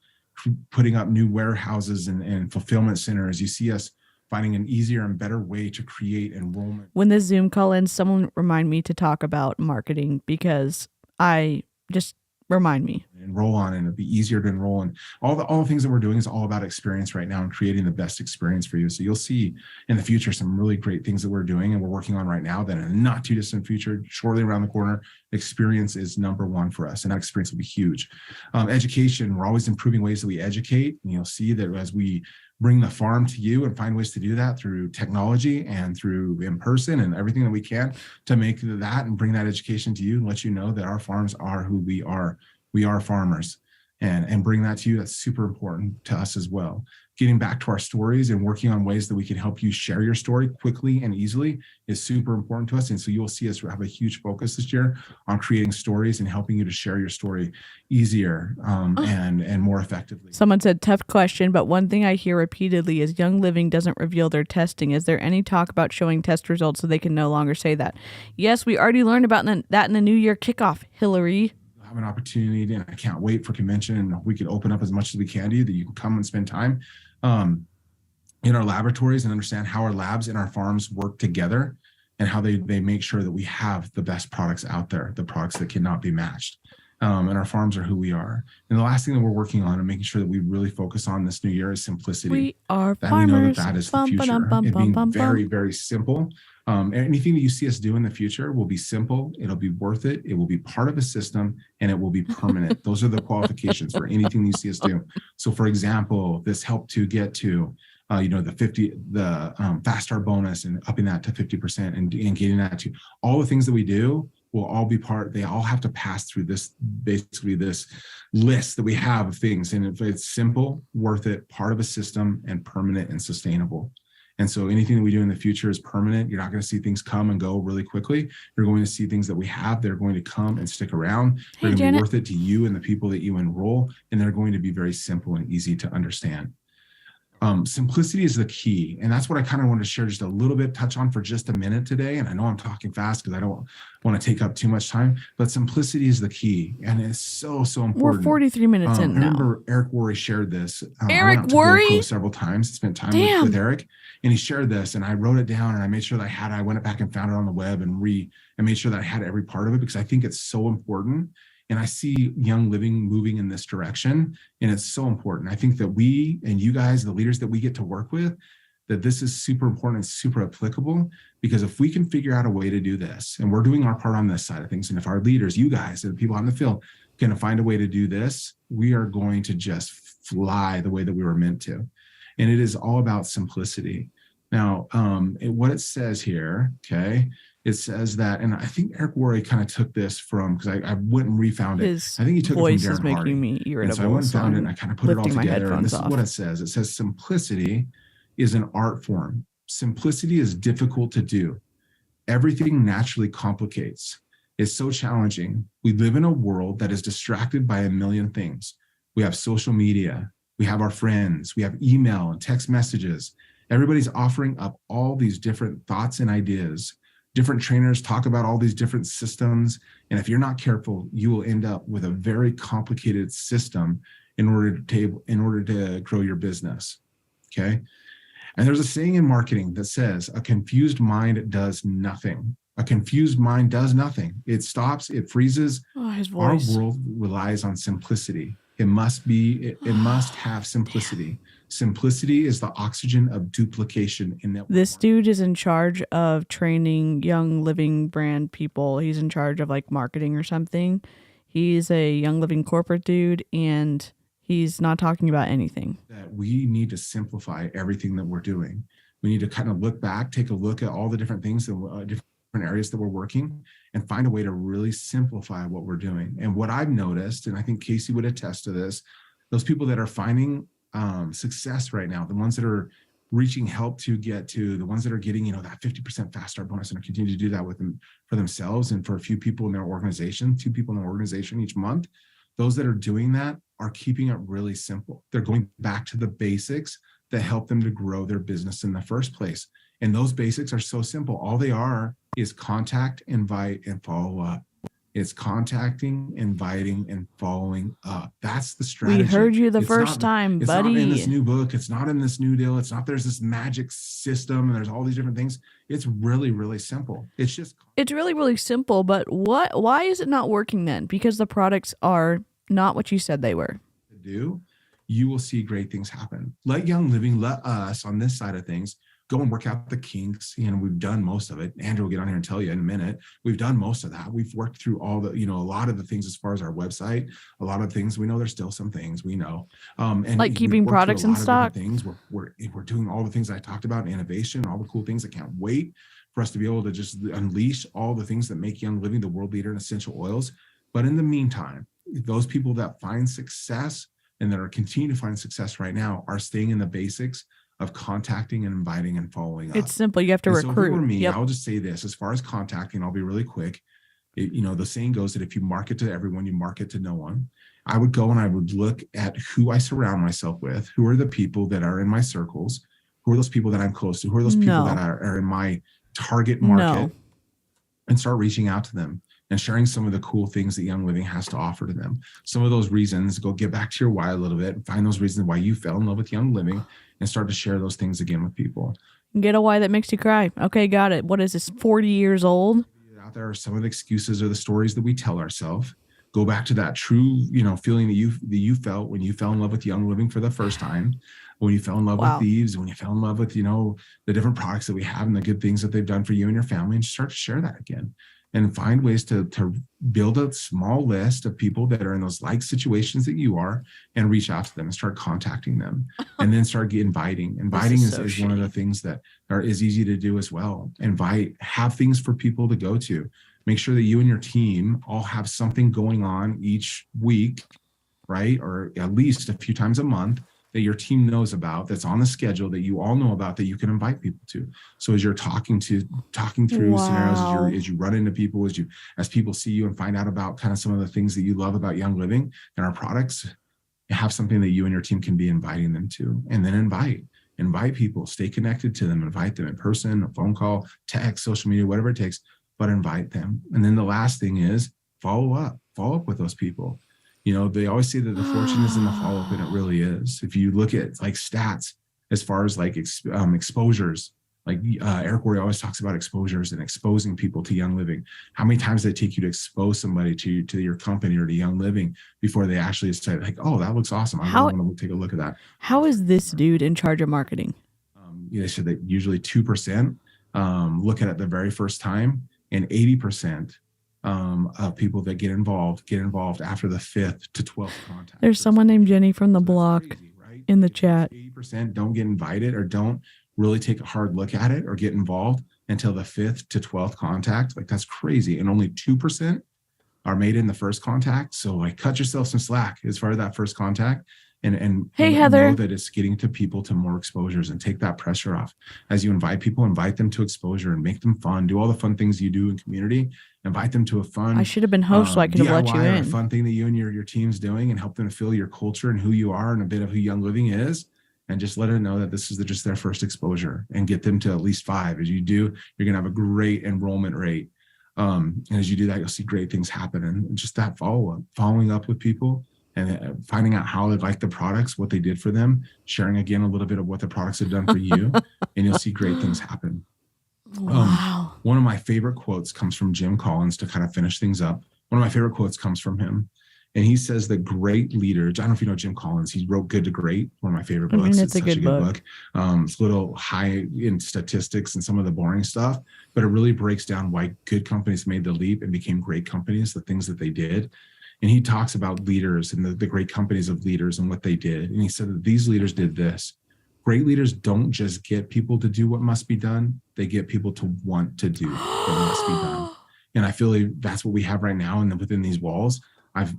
[SPEAKER 4] putting up new warehouses and fulfillment centers. You see us finding an easier and better way to create enrollment.
[SPEAKER 1] When the Zoom call ends, someone remind me to talk about marketing because I just remind me.
[SPEAKER 4] Enroll on, and it'll be easier to enroll. And all the things that we're doing is all about experience right now and creating the best experience for you. So you'll see in the future some really great things that we're doing and we're working on right now that in a not too distant future, shortly around the corner, experience is number one for us. And that experience will be huge. Education, we're always improving ways that we educate. And you'll see that as we bring the farm to you and find ways to do that through technology and through in person and everything that we can to make that and bring that education to you and let you know that our farms are who we are. We are farmers, and bring that to you. That's super important to us as well. Getting back to our stories and working on ways that we can help you share your story quickly and easily is super important to us. And so you'll see us have a huge focus this year on creating stories and helping you to share your story easier and more effectively.
[SPEAKER 1] Someone said, tough question, but one thing I hear repeatedly is Young Living doesn't reveal their testing. Is there any talk about showing test results so they can no longer say that? Yes, we already learned about that in the New Year kickoff, Hillary.
[SPEAKER 4] Have an opportunity, and I can't wait for convention, and we can open up as much as we can to you that you can come and spend time in our laboratories and understand how our labs and our farms work together and how they make sure that we have the best products out there, the products that cannot be matched. And our farms are who we are. And the last thing that we're working on and making sure that we really focus on this new year is simplicity.
[SPEAKER 1] We are
[SPEAKER 4] that
[SPEAKER 1] farmers.
[SPEAKER 4] We know that is the future. It being very, very simple. Anything that you see us do in the future will be simple. It'll be worth it. It will be part of a system, and it will be permanent. Those are the qualifications for anything you see us do. So, for example, this help to get to, the fast start bonus and upping that to 50% and getting that to all the things that we do will all be part. They all have to pass through this list that we have of things, and if it's simple, worth it, part of a system, and permanent and sustainable. And so anything that we do in the future is permanent. You're not going to see things come and go really quickly. You're going to see things that we have. They're going to come and stick around. They're going to be worth it to you and the people that you enroll. And they're going to be very simple and easy to understand. Simplicity is the key. And that's what I kind of want to share just a little bit, touch on for just a minute today. And I know I'm talking fast because I don't want to take up too much time, but simplicity is the key. And it's so important.
[SPEAKER 1] We're 43 minutes in now.
[SPEAKER 4] I remember Eric Worre shared this.
[SPEAKER 1] Eric
[SPEAKER 4] I went
[SPEAKER 1] Worre?
[SPEAKER 4] several times, spent time with Eric, and he shared this, and I wrote it down, and I made sure that I went back and found it on the web and made sure that I had every part of it because I think it's so important. And I see Young Living moving in this direction, and it's so important. I think that we and you guys, the leaders that we get to work with, that this is super important and super applicable, because if we can figure out a way to do this, and we're doing our part on this side of things, and if our leaders, you guys, and the people out in the field can find a way to do this, we are going to just fly the way that we were meant to. And it is all about simplicity. Now, what it says here, okay, it says that, and I think Eric Worre kind of took this from, because I went and refound it. I think he took it from
[SPEAKER 1] voice
[SPEAKER 4] Darren
[SPEAKER 1] is making
[SPEAKER 4] Hardy.
[SPEAKER 1] me irritable.
[SPEAKER 4] And so I went and found it, and I kind of put it all together. And this is
[SPEAKER 1] off.
[SPEAKER 4] what it says. It says simplicity is an art form. Simplicity is difficult to do. Everything naturally complicates. It's so challenging. We live in a world that is distracted by a million things. We have social media. We have our friends. We have email and text messages. Everybody's offering up all these different thoughts and ideas, different trainers talk about all these different systems. And if you're not careful, you will end up with a very complicated system in order to grow your business. Okay. And there's a saying in marketing that says a confused mind does nothing. A confused mind does nothing. It stops, it freezes.
[SPEAKER 1] Oh, his
[SPEAKER 4] Our
[SPEAKER 1] voice.
[SPEAKER 4] world relies on simplicity. It must have simplicity. Simplicity is the oxygen of duplication in network
[SPEAKER 1] This
[SPEAKER 4] marketing.
[SPEAKER 1] dude is in charge of training Young Living brand people. He's in charge of like marketing or something. He's a Young Living corporate dude, and he's not talking about anything.
[SPEAKER 4] That we need to simplify everything that we're doing. We need to kind of look back, take a look at all the different things, different areas that we're working, and find a way to really simplify what we're doing. And what I've noticed, and I think Casey would attest to this, those people that are finding success right now, the ones that are reaching help to get to, the ones that are getting, that 50% fast start bonus and continue to do that with them for themselves and for a few people in their organization, 2 people in their organization each month. Those that are doing that are keeping it really simple. They're going back to the basics that help them to grow their business in the first place. And those basics are so simple. All they are is contact, invite, and follow up. It's contacting, inviting, and following up. That's the strategy.
[SPEAKER 1] We heard you the
[SPEAKER 4] It's
[SPEAKER 1] first
[SPEAKER 4] not-
[SPEAKER 1] time,
[SPEAKER 4] It's
[SPEAKER 1] buddy.
[SPEAKER 4] not in this new book. It's not in this new deal. It's not there's this magic system and there's all these different things. It's really, really simple. It's just
[SPEAKER 1] It's really, really simple, but why is it not working then? Because the products are not what you said they were.
[SPEAKER 4] to do. You will see great things happen. Let Young Living, let us on this side of things go and work out the kinks. We've done most of it. Andrew will get on here and tell you in a minute. We've done most of that. We've worked through all the, a lot of the things as far as our website, a lot of things we know there's still some things we know. And
[SPEAKER 1] Like
[SPEAKER 4] we've
[SPEAKER 1] keeping
[SPEAKER 4] worked through
[SPEAKER 1] products
[SPEAKER 4] a
[SPEAKER 1] in
[SPEAKER 4] lot of different
[SPEAKER 1] stock.
[SPEAKER 4] Things. We're doing all the things I talked about, innovation, all the cool things. I can't wait for us to be able to just unleash all the things that make Young Living the world leader in essential oils. But in the meantime, those people that find success and that are continuing to find success right now are staying in the basics of contacting and inviting and following up.
[SPEAKER 1] It's simple. You have to
[SPEAKER 4] And so if it
[SPEAKER 1] recruit.
[SPEAKER 4] were me,
[SPEAKER 1] Yep.
[SPEAKER 4] I'll just say this, as far as contacting, I'll be really quick. The saying goes that if you market to everyone, you market to no one. I would go and I would look at who I surround myself with, who are the people that are in my circles, who are those people that I'm close to, who are those people
[SPEAKER 1] No.
[SPEAKER 4] that are in my target market,
[SPEAKER 1] No.
[SPEAKER 4] and start reaching out to them and sharing some of the cool things that Young Living has to offer to them. Some of those reasons, go get back to your why a little bit and find those reasons why you fell in love with Young Living and start to share those things again with people.
[SPEAKER 1] Get a why that makes you cry. Okay, got it. What is this, 40 years old?
[SPEAKER 4] Out there are some of the excuses or the stories that we tell ourselves. Go back to that true, feeling that you felt when you fell in love with Young Living for the first time, when you fell in love
[SPEAKER 1] Wow.
[SPEAKER 4] with thieves, when you fell in love with, the different products that we have and the good things that they've done for you and your family, and just start to share that again. And find ways to build a small list of people that are in those like situations that you are, and reach out to them and start contacting them, and then start inviting. Inviting
[SPEAKER 1] is
[SPEAKER 4] is
[SPEAKER 1] so
[SPEAKER 4] one of the
[SPEAKER 1] shitty.
[SPEAKER 4] things that is easy to do as well. Have things for people to go to. Make sure that you and your team all have something going on each week, right? Or at least a few times a month that your team knows about, that's on the schedule, that you all know about, that you can invite people to. So as you're talking through scenarios,
[SPEAKER 1] Wow.
[SPEAKER 4] as you run into people, as people see you and find out about kind of some of the things that you love about Young Living and our products, have something that you and your team can be inviting them to. And then invite people, stay connected to them, invite them in person, a phone call, text, social media, whatever it takes, but invite them. And then the last thing is follow up with those people. They always say that the fortune is in the follow-up, and it really is. If you look at like stats, as far as like exposures, like Eric Worre always talks about exposures and exposing people to Young Living. How many times does it take you to expose somebody to your company or to Young Living before they actually say like, oh, that looks awesome. I really want to take a look at that.
[SPEAKER 1] How is this dude in charge of marketing?
[SPEAKER 4] They said that usually 2% look at it the very first time, and 80% of people that get involved after the 5th to 12th contact.
[SPEAKER 1] There's someone named Jenny from the
[SPEAKER 4] So that's
[SPEAKER 1] block
[SPEAKER 4] crazy, right?
[SPEAKER 1] in the chat.
[SPEAKER 4] 80% don't get invited or don't really take a hard look at it or get involved until the 5th to 12th contact. Like, that's crazy. And only 2% are made in the first contact. So like, cut yourself some slack as far as that first contact. And
[SPEAKER 1] Hey,
[SPEAKER 4] know
[SPEAKER 1] Heather.
[SPEAKER 4] that it's getting to people to more exposures, and take that pressure off. As you invite people, invite them to exposure and make them fun. Do all the fun things you do in community. Invite them to a fun
[SPEAKER 1] I should have been host so I could have let you
[SPEAKER 4] DIY or a
[SPEAKER 1] in.
[SPEAKER 4] fun thing that you and your team's doing, and help them to feel your culture and who you are and a bit of who Young Living is. and just let her know that this is just their first exposure, and get them to at least 5. As you do, you're going to have a great enrollment rate. And as you do that, you'll see great things happen. And just that following up with people and finding out how they like the products, what they did for them, sharing again a little bit of what the products have done for you, and you'll see great things happen.
[SPEAKER 1] Wow.
[SPEAKER 4] One of my favorite quotes comes from Jim Collins to kind of finish things up. One of my favorite quotes comes from him. And he says that great leaders, I don't know if you know Jim Collins, he wrote Good to Great, one of my favorite books.
[SPEAKER 1] I mean, it's a
[SPEAKER 4] such
[SPEAKER 1] good book.
[SPEAKER 4] It's a little high in statistics and some of the boring stuff, but it really breaks down why good companies made the leap and became great companies, the things that they did. And he talks about leaders and the great companies of leaders and what they did. And he said that these leaders did this. Great leaders don't just get people to do what must be done. They get people to want to do what must be done. And I feel like that's what we have right now. And within these walls,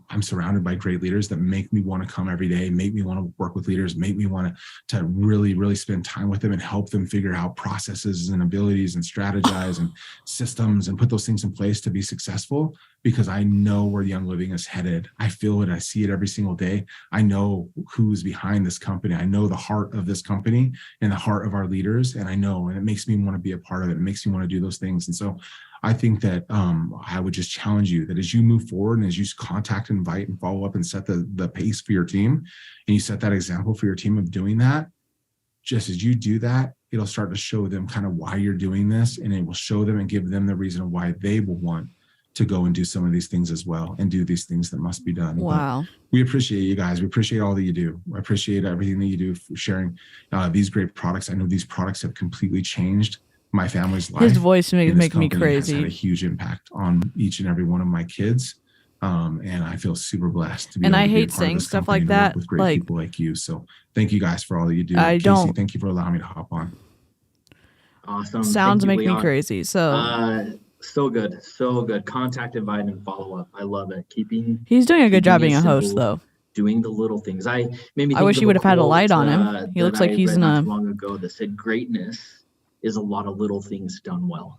[SPEAKER 4] I'm surrounded by great leaders that make me want to come every day, make me want to work with leaders, make me want to really, really spend time with them and help them figure out processes and abilities and strategize and systems and put those things in place to be successful, because I know where Young Living is headed. I feel it. I see it every single day. I know who's behind this company. I know the heart of this company and the heart of our leaders. And I know, and it makes me want to be a part of it. It makes me want to do those things. And so I think that I would just challenge you that as you move forward and as you contact, invite, and follow up and set the pace for your team, and you set that example for your team of doing that, just as you do that, it'll start to show them kind of why you're doing this, and it will show them and give them the reason why they will want to go and do some of these things as well and do these things that must be done.
[SPEAKER 1] Wow.
[SPEAKER 4] But we appreciate you guys. We appreciate all that you do. I appreciate everything that you do for sharing these great products. I know these products have completely changed my family's life.
[SPEAKER 1] His voice
[SPEAKER 4] and this
[SPEAKER 1] makes me
[SPEAKER 4] company has
[SPEAKER 1] crazy.
[SPEAKER 4] had a huge impact on each and every one of my kids. And I feel super blessed to be
[SPEAKER 1] And
[SPEAKER 4] able
[SPEAKER 1] I
[SPEAKER 4] to be a
[SPEAKER 1] hate
[SPEAKER 4] part of
[SPEAKER 1] saying
[SPEAKER 4] this
[SPEAKER 1] stuff
[SPEAKER 4] company
[SPEAKER 1] like
[SPEAKER 4] and work
[SPEAKER 1] that,
[SPEAKER 4] with great
[SPEAKER 1] like-
[SPEAKER 4] people like you. So thank you guys for all that you do.
[SPEAKER 1] I
[SPEAKER 4] Casey,
[SPEAKER 1] don't-
[SPEAKER 4] thank you for allowing me to hop on.
[SPEAKER 3] Awesome.
[SPEAKER 1] Sounds
[SPEAKER 3] Thank you,
[SPEAKER 1] make me
[SPEAKER 3] Leon.
[SPEAKER 1] crazy. So
[SPEAKER 3] So good. So good. Contact, invite, and follow up. I love it.
[SPEAKER 1] he's doing a good job
[SPEAKER 3] keeping
[SPEAKER 1] being
[SPEAKER 3] it
[SPEAKER 1] a host,
[SPEAKER 3] simple,
[SPEAKER 1] though.
[SPEAKER 3] doing the little things. Made me
[SPEAKER 1] I
[SPEAKER 3] think
[SPEAKER 1] wish
[SPEAKER 3] of
[SPEAKER 1] he would have had a light
[SPEAKER 3] quote,
[SPEAKER 1] on him. He
[SPEAKER 3] that
[SPEAKER 1] looks like
[SPEAKER 3] I
[SPEAKER 1] he's
[SPEAKER 3] read
[SPEAKER 1] in
[SPEAKER 3] not
[SPEAKER 1] a.
[SPEAKER 3] too long ago that said greatness is a lot of little things done well.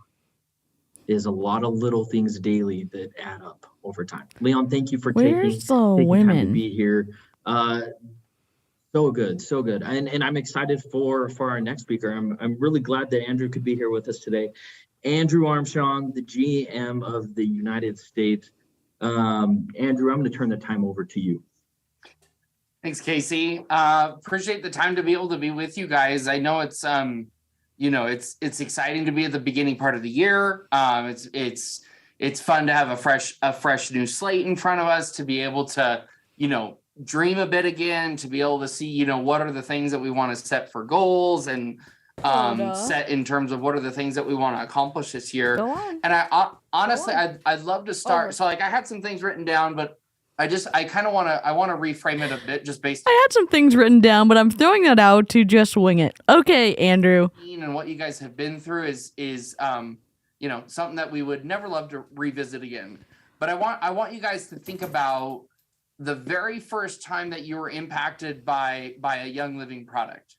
[SPEAKER 3] Is a lot of little things daily that add up over time. Leon, thank you for
[SPEAKER 1] Where's the
[SPEAKER 3] taking time to
[SPEAKER 1] women?
[SPEAKER 3] be here. So good, so good. And I'm excited for our next speaker. I'm really glad that Andrew could be here with us today. Andrew Armstrong, the GM of the United States. Andrew, I'm going to turn the time over to you.
[SPEAKER 6] Thanks, Casey. Appreciate the time to be able to be with you guys. I know it's it's exciting to be at the beginning part of the year. It's fun to have a fresh new slate in front of us, to be able to dream a bit again, to be able to see what are the things that we want to set for goals and set in terms of what are the things that we want to accomplish this year.
[SPEAKER 1] Go on.
[SPEAKER 6] And I honestly, I'd love to start. So I had some things written down, but I want to reframe it a bit just based
[SPEAKER 1] I had some things written down, but I'm throwing that out to just wing it. Okay, Andrew.
[SPEAKER 6] and what you guys have been through is something that we would never love to revisit again. But I want you guys to think about the very first time that you were impacted by a Young Living product.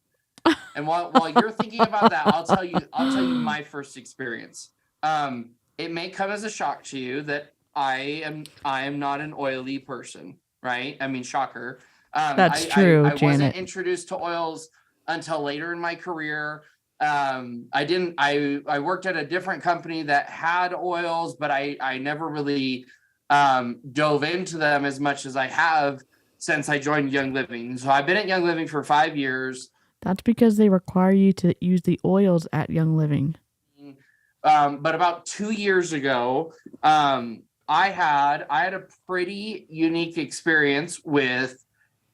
[SPEAKER 6] And while you're thinking about that, I'll tell you my first experience. It may come as a shock to you that I am not an oily person, right? I mean, shocker.
[SPEAKER 1] That's true,
[SPEAKER 6] I wasn't
[SPEAKER 1] Janet.
[SPEAKER 6] introduced to oils until later in my career. I worked at a different company that had oils, but I never really dove into them as much as I have since I joined Young Living. So I've been at Young Living for 5 years.
[SPEAKER 1] That's because they require you to use the oils at Young Living.
[SPEAKER 6] But about 2 years ago, I had a pretty unique experience with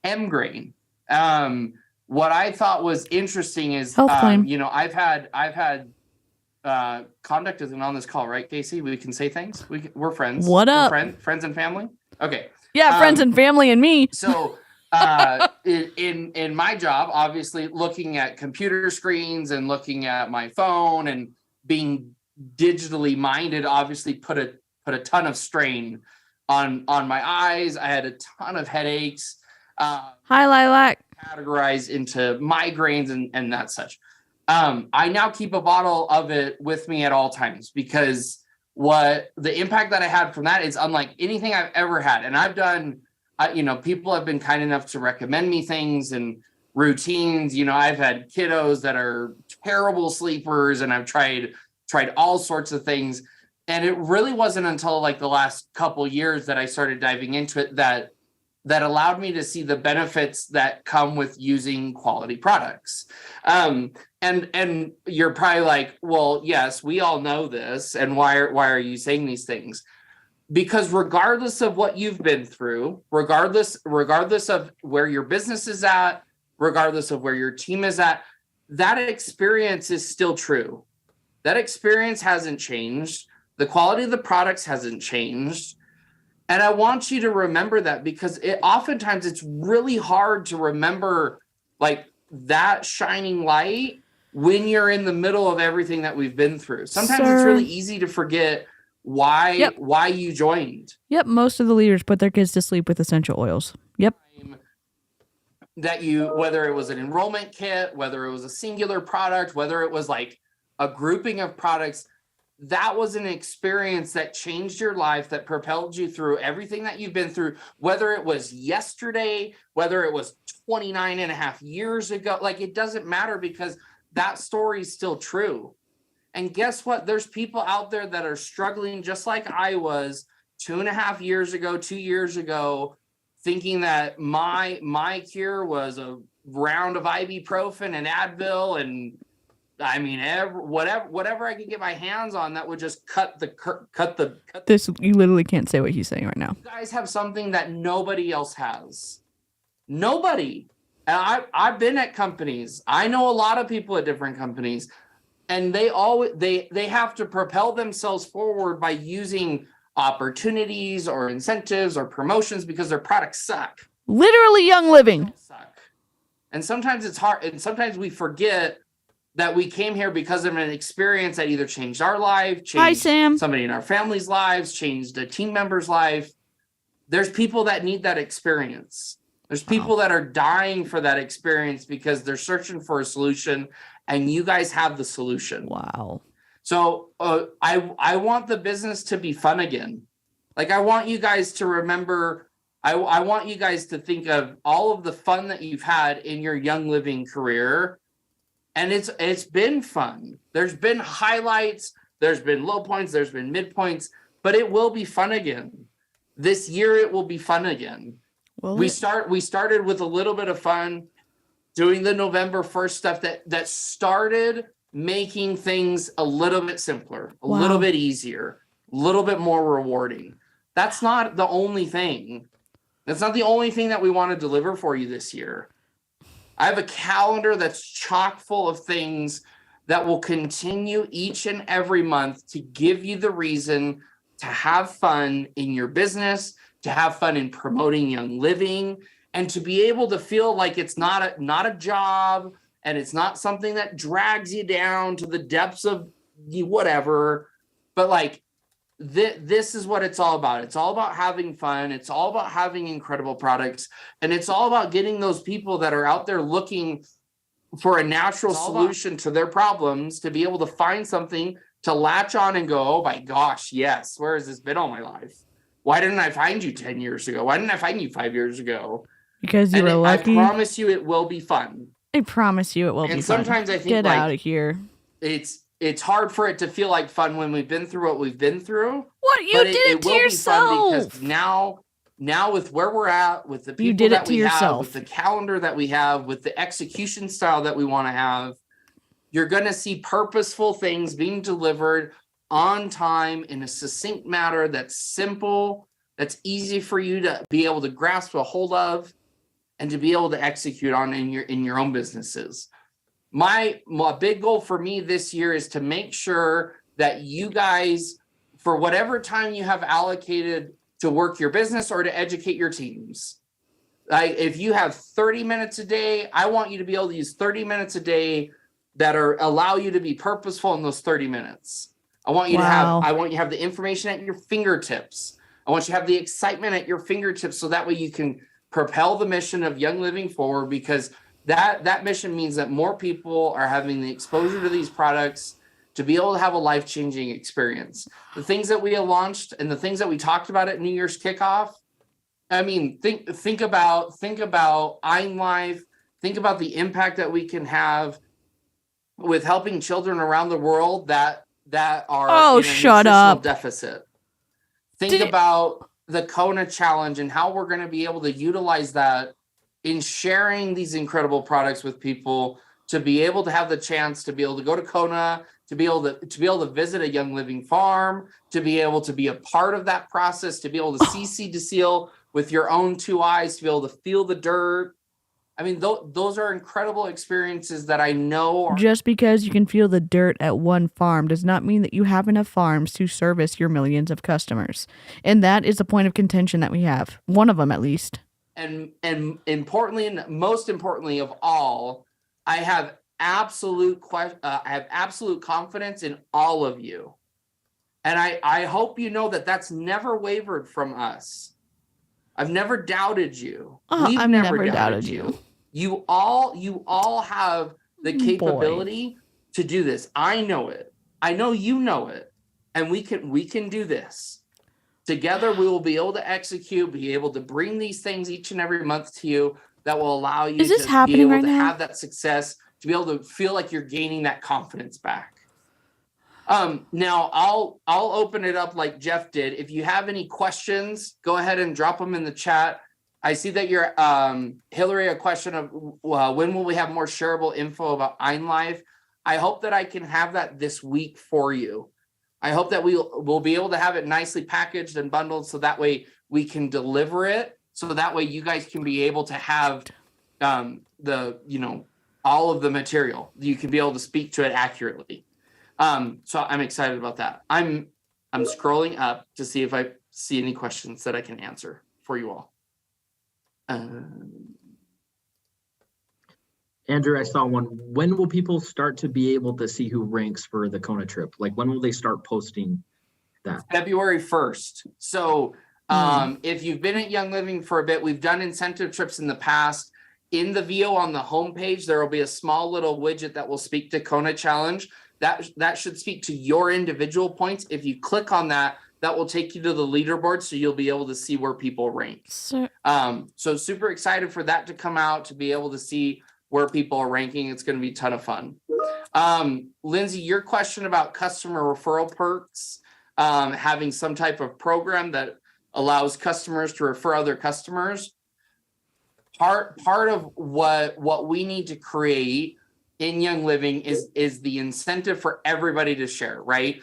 [SPEAKER 6] M-grain. What I thought was interesting is,
[SPEAKER 1] Health claim.
[SPEAKER 6] I've had conduct isn't on this call, right, Casey? We can say things. We're friends.
[SPEAKER 1] What up?
[SPEAKER 6] We're friends and family. Okay.
[SPEAKER 1] Yeah, friends and family and me.
[SPEAKER 6] So in my job, obviously looking at computer screens and looking at my phone and being digitally minded, obviously put a ton of strain on my eyes. I had a ton of headaches.
[SPEAKER 1] Hi, Lilac.
[SPEAKER 6] Categorized into migraines and that such. I now keep a bottle of it with me at all times, because what the impact that I had from that is unlike anything I've ever had. And I've done, people have been kind enough to recommend me things. And routines. You know, I've had kiddos that are terrible sleepers, and I've tried all sorts of things. And it really wasn't until like the last couple years that I started diving into it that allowed me to see the benefits that come with using quality products. And you're probably like, well, yes, we all know this. And why are you saying these things? Because regardless of what you've been through, regardless of where your business is at, regardless of where your team is at, that experience is still true. That experience hasn't changed. The quality of the products hasn't changed. And I want you to remember that, because oftentimes it's really hard to remember like that shining light when you're in the middle of everything that we've been through. Sometimes it's really easy to forget why you joined.
[SPEAKER 1] Yep, most of the leaders put their kids to sleep with essential oils. Yep.
[SPEAKER 6] That whether it was an enrollment kit, whether it was a singular product, whether it was like a grouping of products, that was an experience that changed your life, that propelled you through everything that you've been through, whether it was yesterday, whether it was 29 and a half years ago, like it doesn't matter, because that story is still true. And guess what? There's people out there that are struggling just like I was 2.5 years ago, 2 years ago, thinking that my cure was a round of ibuprofen and Advil, and I mean, whatever I could get my hands on that would just cut the.
[SPEAKER 1] This, you literally can't say what he's saying right now.
[SPEAKER 6] You guys have something that nobody else has. Nobody. And I've been at companies. I know a lot of people at different companies, and they have to propel themselves forward by using opportunities or incentives or promotions because their products suck.
[SPEAKER 1] Literally Young Living.
[SPEAKER 6] Suck. And sometimes it's hard, and sometimes we forget that we came here because of an experience that either changed our life, changed somebody in our family's lives, changed a team member's life. There's people that need that experience. There's people that are dying for that experience because they're searching for a solution, and you guys have the solution.
[SPEAKER 1] Wow.
[SPEAKER 6] So I want the business to be fun again. Like, I want you guys to remember, I want you guys to think of all of the fun that you've had in your Young Living career. And it's been fun. There's been highlights, there's been low points, there's been midpoints, but it will be fun again. This year it will be fun again. Well, we started with a little bit of fun doing the November 1st stuff that started making things a little bit simpler, a little bit easier, a little bit more rewarding. That's not the only thing. That's not the only thing that we want to deliver for you this year. I have a calendar that's chock full of things that will continue each and every month to give you the reason to have fun in your business, to have fun in promoting Young Living, and to be able to feel like it's not a job, and it's not something that drags you down to the depths of whatever, but like this is what it's all about. It's all about having fun. It's all about having incredible products. And it's all about getting those people that are out there looking for a natural solution to their problems to be able to find something to latch on and go, oh my gosh, yes, where has this been all my life? Why didn't I find you 10 years ago? Why didn't I find you 5 years ago?
[SPEAKER 1] Because you were lucky.
[SPEAKER 6] I promise you it will be fun.
[SPEAKER 1] I promise you it will be fun.
[SPEAKER 6] And sometimes I think
[SPEAKER 1] get out of here.
[SPEAKER 6] It's hard for it to feel like fun when we've been through what we've been through.
[SPEAKER 1] What you did it to yourself.
[SPEAKER 6] Because now with where we're at, with the people that we have, with the calendar that we have, with the execution style that we want to have, you're going to see purposeful things being delivered on time in a succinct manner that's simple, that's easy for you to be able to grasp a hold of and to be able to execute on in your own businesses. My big goal for me this year is to make sure that you guys, for whatever time you have allocated to work your business or to educate your teams, if you have 30 minutes a day, I want you to be able to use 30 minutes a day that allow you to be purposeful in those 30 minutes. I want you to have the information at your fingertips. I want you to have the excitement at your fingertips so that way you can propel the mission of Young Living forward, because that mission means that more people are having the exposure to these products to be able to have a life-changing experience. The things that we have launched and the things that we talked about at New Year's kickoff, I mean, think about INFILTRATED, Think about the impact that we can have with helping children around the world that are in a
[SPEAKER 1] shut
[SPEAKER 6] nutritional
[SPEAKER 1] up.
[SPEAKER 6] deficit. Think about the 𝐔𝐄 challenge and how we're going to be able to utilize that in sharing these incredible products with people, to be able to have the chance to be able to go to 𝐔𝐄, to be able to visit a Young Living farm, to be able to be a part of that process, to be able to see seed to seal with your own 2 eyes, to be able to feel the dirt. I mean, those are incredible experiences that I know.
[SPEAKER 1] Just because you can feel the dirt at one farm does not mean that you have enough farms to service your millions of customers. And that is the point of contention that we have. One of them, at least.
[SPEAKER 6] And importantly, and most importantly of all, I have absolute confidence in all of you. And I hope you know that that's never wavered from us. I've never doubted you.
[SPEAKER 1] I've never doubted you.
[SPEAKER 6] You all have the capability to do this. I know it. I know you know it. And we can do this. Together, we will be able to execute, be able to bring these things each and every month to you that will allow you
[SPEAKER 1] Is this
[SPEAKER 6] to
[SPEAKER 1] happening
[SPEAKER 6] be able
[SPEAKER 1] right
[SPEAKER 6] to
[SPEAKER 1] now?
[SPEAKER 6] have that success, to be able to feel like you're gaining that confidence back. Now I'll open it up like Jeff did. If you have any questions, go ahead and drop them in the chat. I see that you're Hillary, a question of when will we have more shareable info about 𝐓𝐈𝐍𝐃? I hope that I can have that this week for you. I hope that we'll be able to have it nicely packaged and bundled, so that way we can deliver it, so that way you guys can be able to have all of the material. You can be able to speak to it accurately. So I'm excited about that. I'm scrolling up to see if I see any questions that I can answer for you all.
[SPEAKER 3] Andrew, I saw one. When will people start to be able to see who ranks for the 𝐔𝐄 trip? Like, when will they start posting that?
[SPEAKER 6] February 1st. So if you've been at Young Living for a bit, we've done incentive trips in the past. In the VO on the homepage, there will be a small little widget that will speak to 𝐔𝐄 challenge. That should speak to your individual points. If you click on that, that will take you to the leaderboard, so you'll be able to see where people rank. So super excited for that to come out, to be able to see where people are ranking. It's going to be a ton of fun. Lindsay, your question about customer referral perks, having some type of program that allows customers to refer other customers. Part of what we need to create in Young Living is the incentive for everybody to share, right?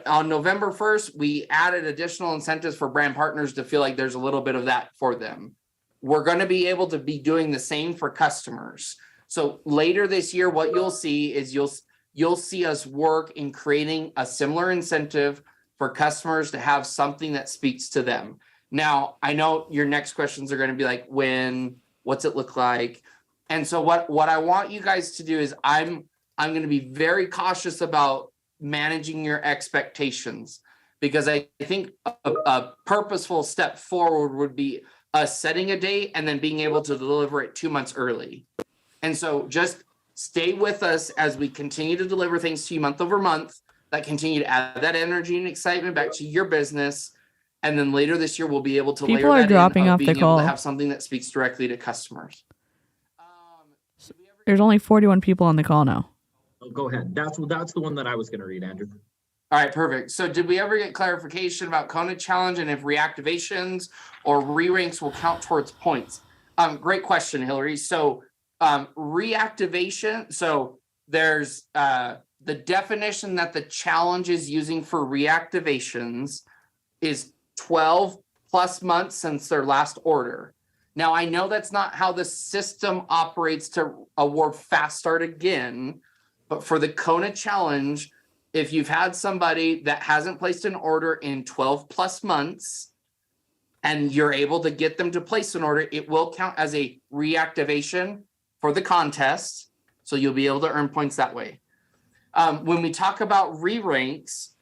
[SPEAKER 6] On November 1st, we added additional incentives for brand partners to feel like there's a little bit of that for them. We're going to be able to be doing the same for customers. So later this year, what you'll see is you'll see us work in creating a similar incentive for customers to have something that speaks to them. Now, I know your next questions are going to be like, when, what's it look like? And so what I want you guys to do is I'm going to be very cautious about managing your expectations, because I think a purposeful step forward would be us setting a date and then being able to deliver it 2 months early. And so just stay with us as we continue to deliver things to you month over month that continue to add that energy and excitement back to your business. And then later this year, we'll be able to
[SPEAKER 1] People are dropping off the call.
[SPEAKER 6] To have something that speaks directly to customers.
[SPEAKER 1] There's only 41 people on the call now.
[SPEAKER 3] Oh, go ahead. That's the one that I was going to read, Andrew.
[SPEAKER 6] All right, perfect. So did we ever get clarification about 𝐔𝐄 challenge and if reactivations or re-ranks will count towards points? Great question, Hillary. So reactivation, so there's the definition that the challenge is using for reactivations is 12 plus months since their last order. Now, I know that's not how the system operates to award fast start again, but for the 𝐔𝐄 challenge, if you've had somebody that hasn't placed an order in 12 plus months and you're able to get them to place an order, it will count as a reactivation for the contest. So you'll be able to earn points that way. When we talk about re-ranks,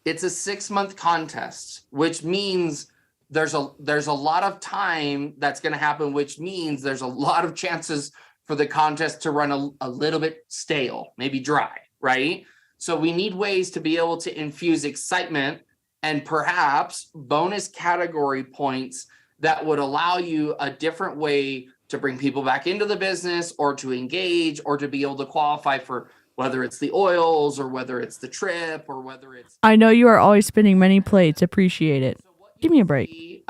[SPEAKER 6] it's a 6-month contest, which means there's a lot of time that's going to happen, which means there's a lot of chances for the contest to run a little bit stale, maybe dry, right? So we need ways to be able to infuse excitement and perhaps bonus category points that would allow you a different way to bring people back into the business or to engage or to be able to qualify for whether it's the oils or whether it's the trip or whether it's.
[SPEAKER 1] I know you are always spinning many plates. Appreciate it.
[SPEAKER 6] So what
[SPEAKER 1] Give
[SPEAKER 6] you
[SPEAKER 1] me a break.
[SPEAKER 6] see,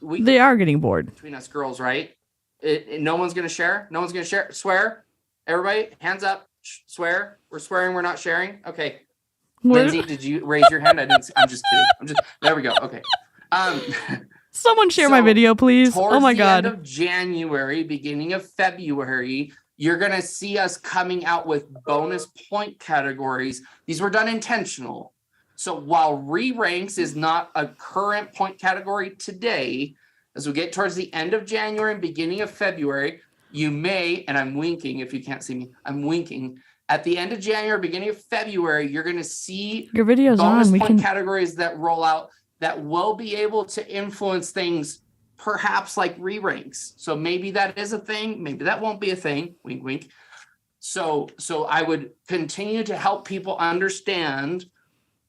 [SPEAKER 6] we
[SPEAKER 1] They are getting bored.
[SPEAKER 6] between us girls, right? No one's gonna share. No one's gonna share. Swear. Everybody, hands up. Swear. We're swearing. We're not sharing. Okay.
[SPEAKER 1] What-
[SPEAKER 6] Lindsay, did you raise your hand? I didn't. I'm just kidding. There we go. Okay.
[SPEAKER 1] Someone share my
[SPEAKER 6] So,
[SPEAKER 1] video, please.
[SPEAKER 6] Towards
[SPEAKER 1] Oh my
[SPEAKER 6] the end
[SPEAKER 1] god.
[SPEAKER 6] of January, beginning of February, you're going to see us coming out with bonus point categories. These were done intentional. So while re-ranks is not a current point category today, as we get towards the end of January and beginning of February, you may, and I'm winking if you can't see me, I'm winking. At the end of January, beginning of February, you're going to see
[SPEAKER 1] Your video's
[SPEAKER 6] bonus
[SPEAKER 1] on. We
[SPEAKER 6] point
[SPEAKER 1] can.
[SPEAKER 6] categories that roll out that will be able to influence things perhaps like re-ranks. So maybe that is a thing, maybe that won't be a thing, wink, wink. So I would continue to help people understand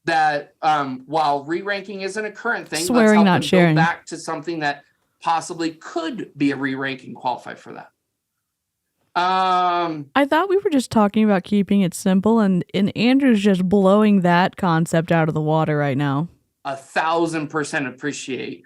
[SPEAKER 6] that while re-ranking isn't a current thing,
[SPEAKER 1] Swearing,
[SPEAKER 6] let's help
[SPEAKER 1] not
[SPEAKER 6] them
[SPEAKER 1] sharing.
[SPEAKER 6] build back to something that possibly could be a re-ranking qualify for that.
[SPEAKER 1] I thought we were just talking about keeping it simple, and Andrew's just blowing that concept out of the water right now.
[SPEAKER 6] 1,000% appreciate.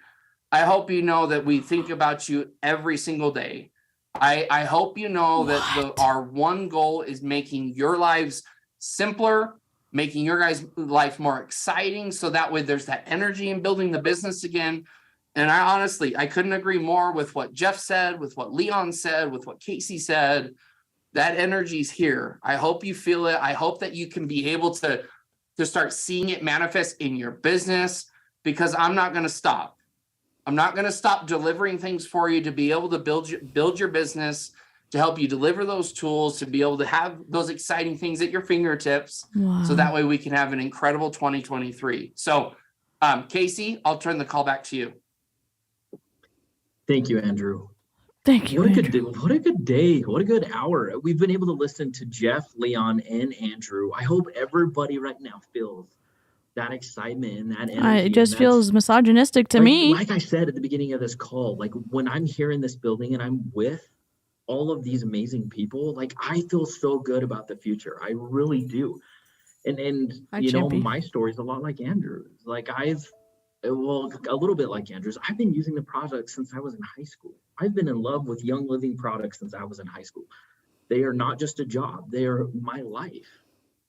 [SPEAKER 6] I hope you know that we think about you every single day. I hope you know that our one goal is making your lives simpler, making your guys' life more exciting, so that way there's that energy in building the business again. And I couldn't agree more with what Jeff said, with what Leon said, with what Casey said. That energy's here. I hope you feel it. I hope that you can be able to start seeing it manifest in your business, because I'm not going to stop. I'm not going to stop delivering things for you to be able to build your business, to help you deliver those tools, to be able to have those exciting things at your fingertips.
[SPEAKER 1] Wow.
[SPEAKER 6] So that way we can have an incredible 2023. So Casey, I'll turn the call back to you.
[SPEAKER 3] Thank you, Andrew.
[SPEAKER 1] Thank you.
[SPEAKER 3] What a
[SPEAKER 1] Andrew.
[SPEAKER 3] good day. What a good day. What a good hour. We've been able to listen to Jeff, Leon, and Andrew. I hope everybody right now feels that excitement and that energy.
[SPEAKER 1] It just feels misogynistic to me.
[SPEAKER 3] Like I said at the beginning of this call, like when I'm here in this building and I'm with all of these amazing people, like I feel so good about the future. I really do. And
[SPEAKER 1] Hi,
[SPEAKER 3] you know,
[SPEAKER 1] Chimpy.
[SPEAKER 3] my story is a lot like Andrew's. Like a little bit like Andrew's. I've been using the product since I was in high school. I've been in love with Young Living products since I was in high school. They are not just a job. They are my life.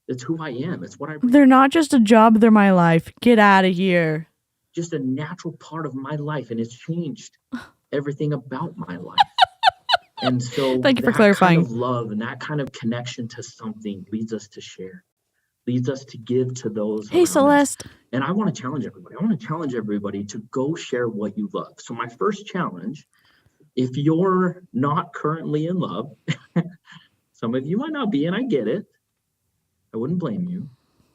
[SPEAKER 3] It's who I am. It's what I bring.
[SPEAKER 1] They're not just a job, they're my life. Get out of here.
[SPEAKER 3] Just a natural part of my life, and it's changed everything about my life. And so
[SPEAKER 1] Thank you for
[SPEAKER 3] that
[SPEAKER 1] clarifying.
[SPEAKER 3] kind of love and that kind of connection to something leads us to share, leads us to give to those
[SPEAKER 1] Hey,
[SPEAKER 3] around us.
[SPEAKER 1] Celeste.
[SPEAKER 3] And I want to challenge everybody. I want to challenge everybody to go share what you love. So my first challenge, if you're not currently in love, some of you might not be, and I get it. I wouldn't blame you.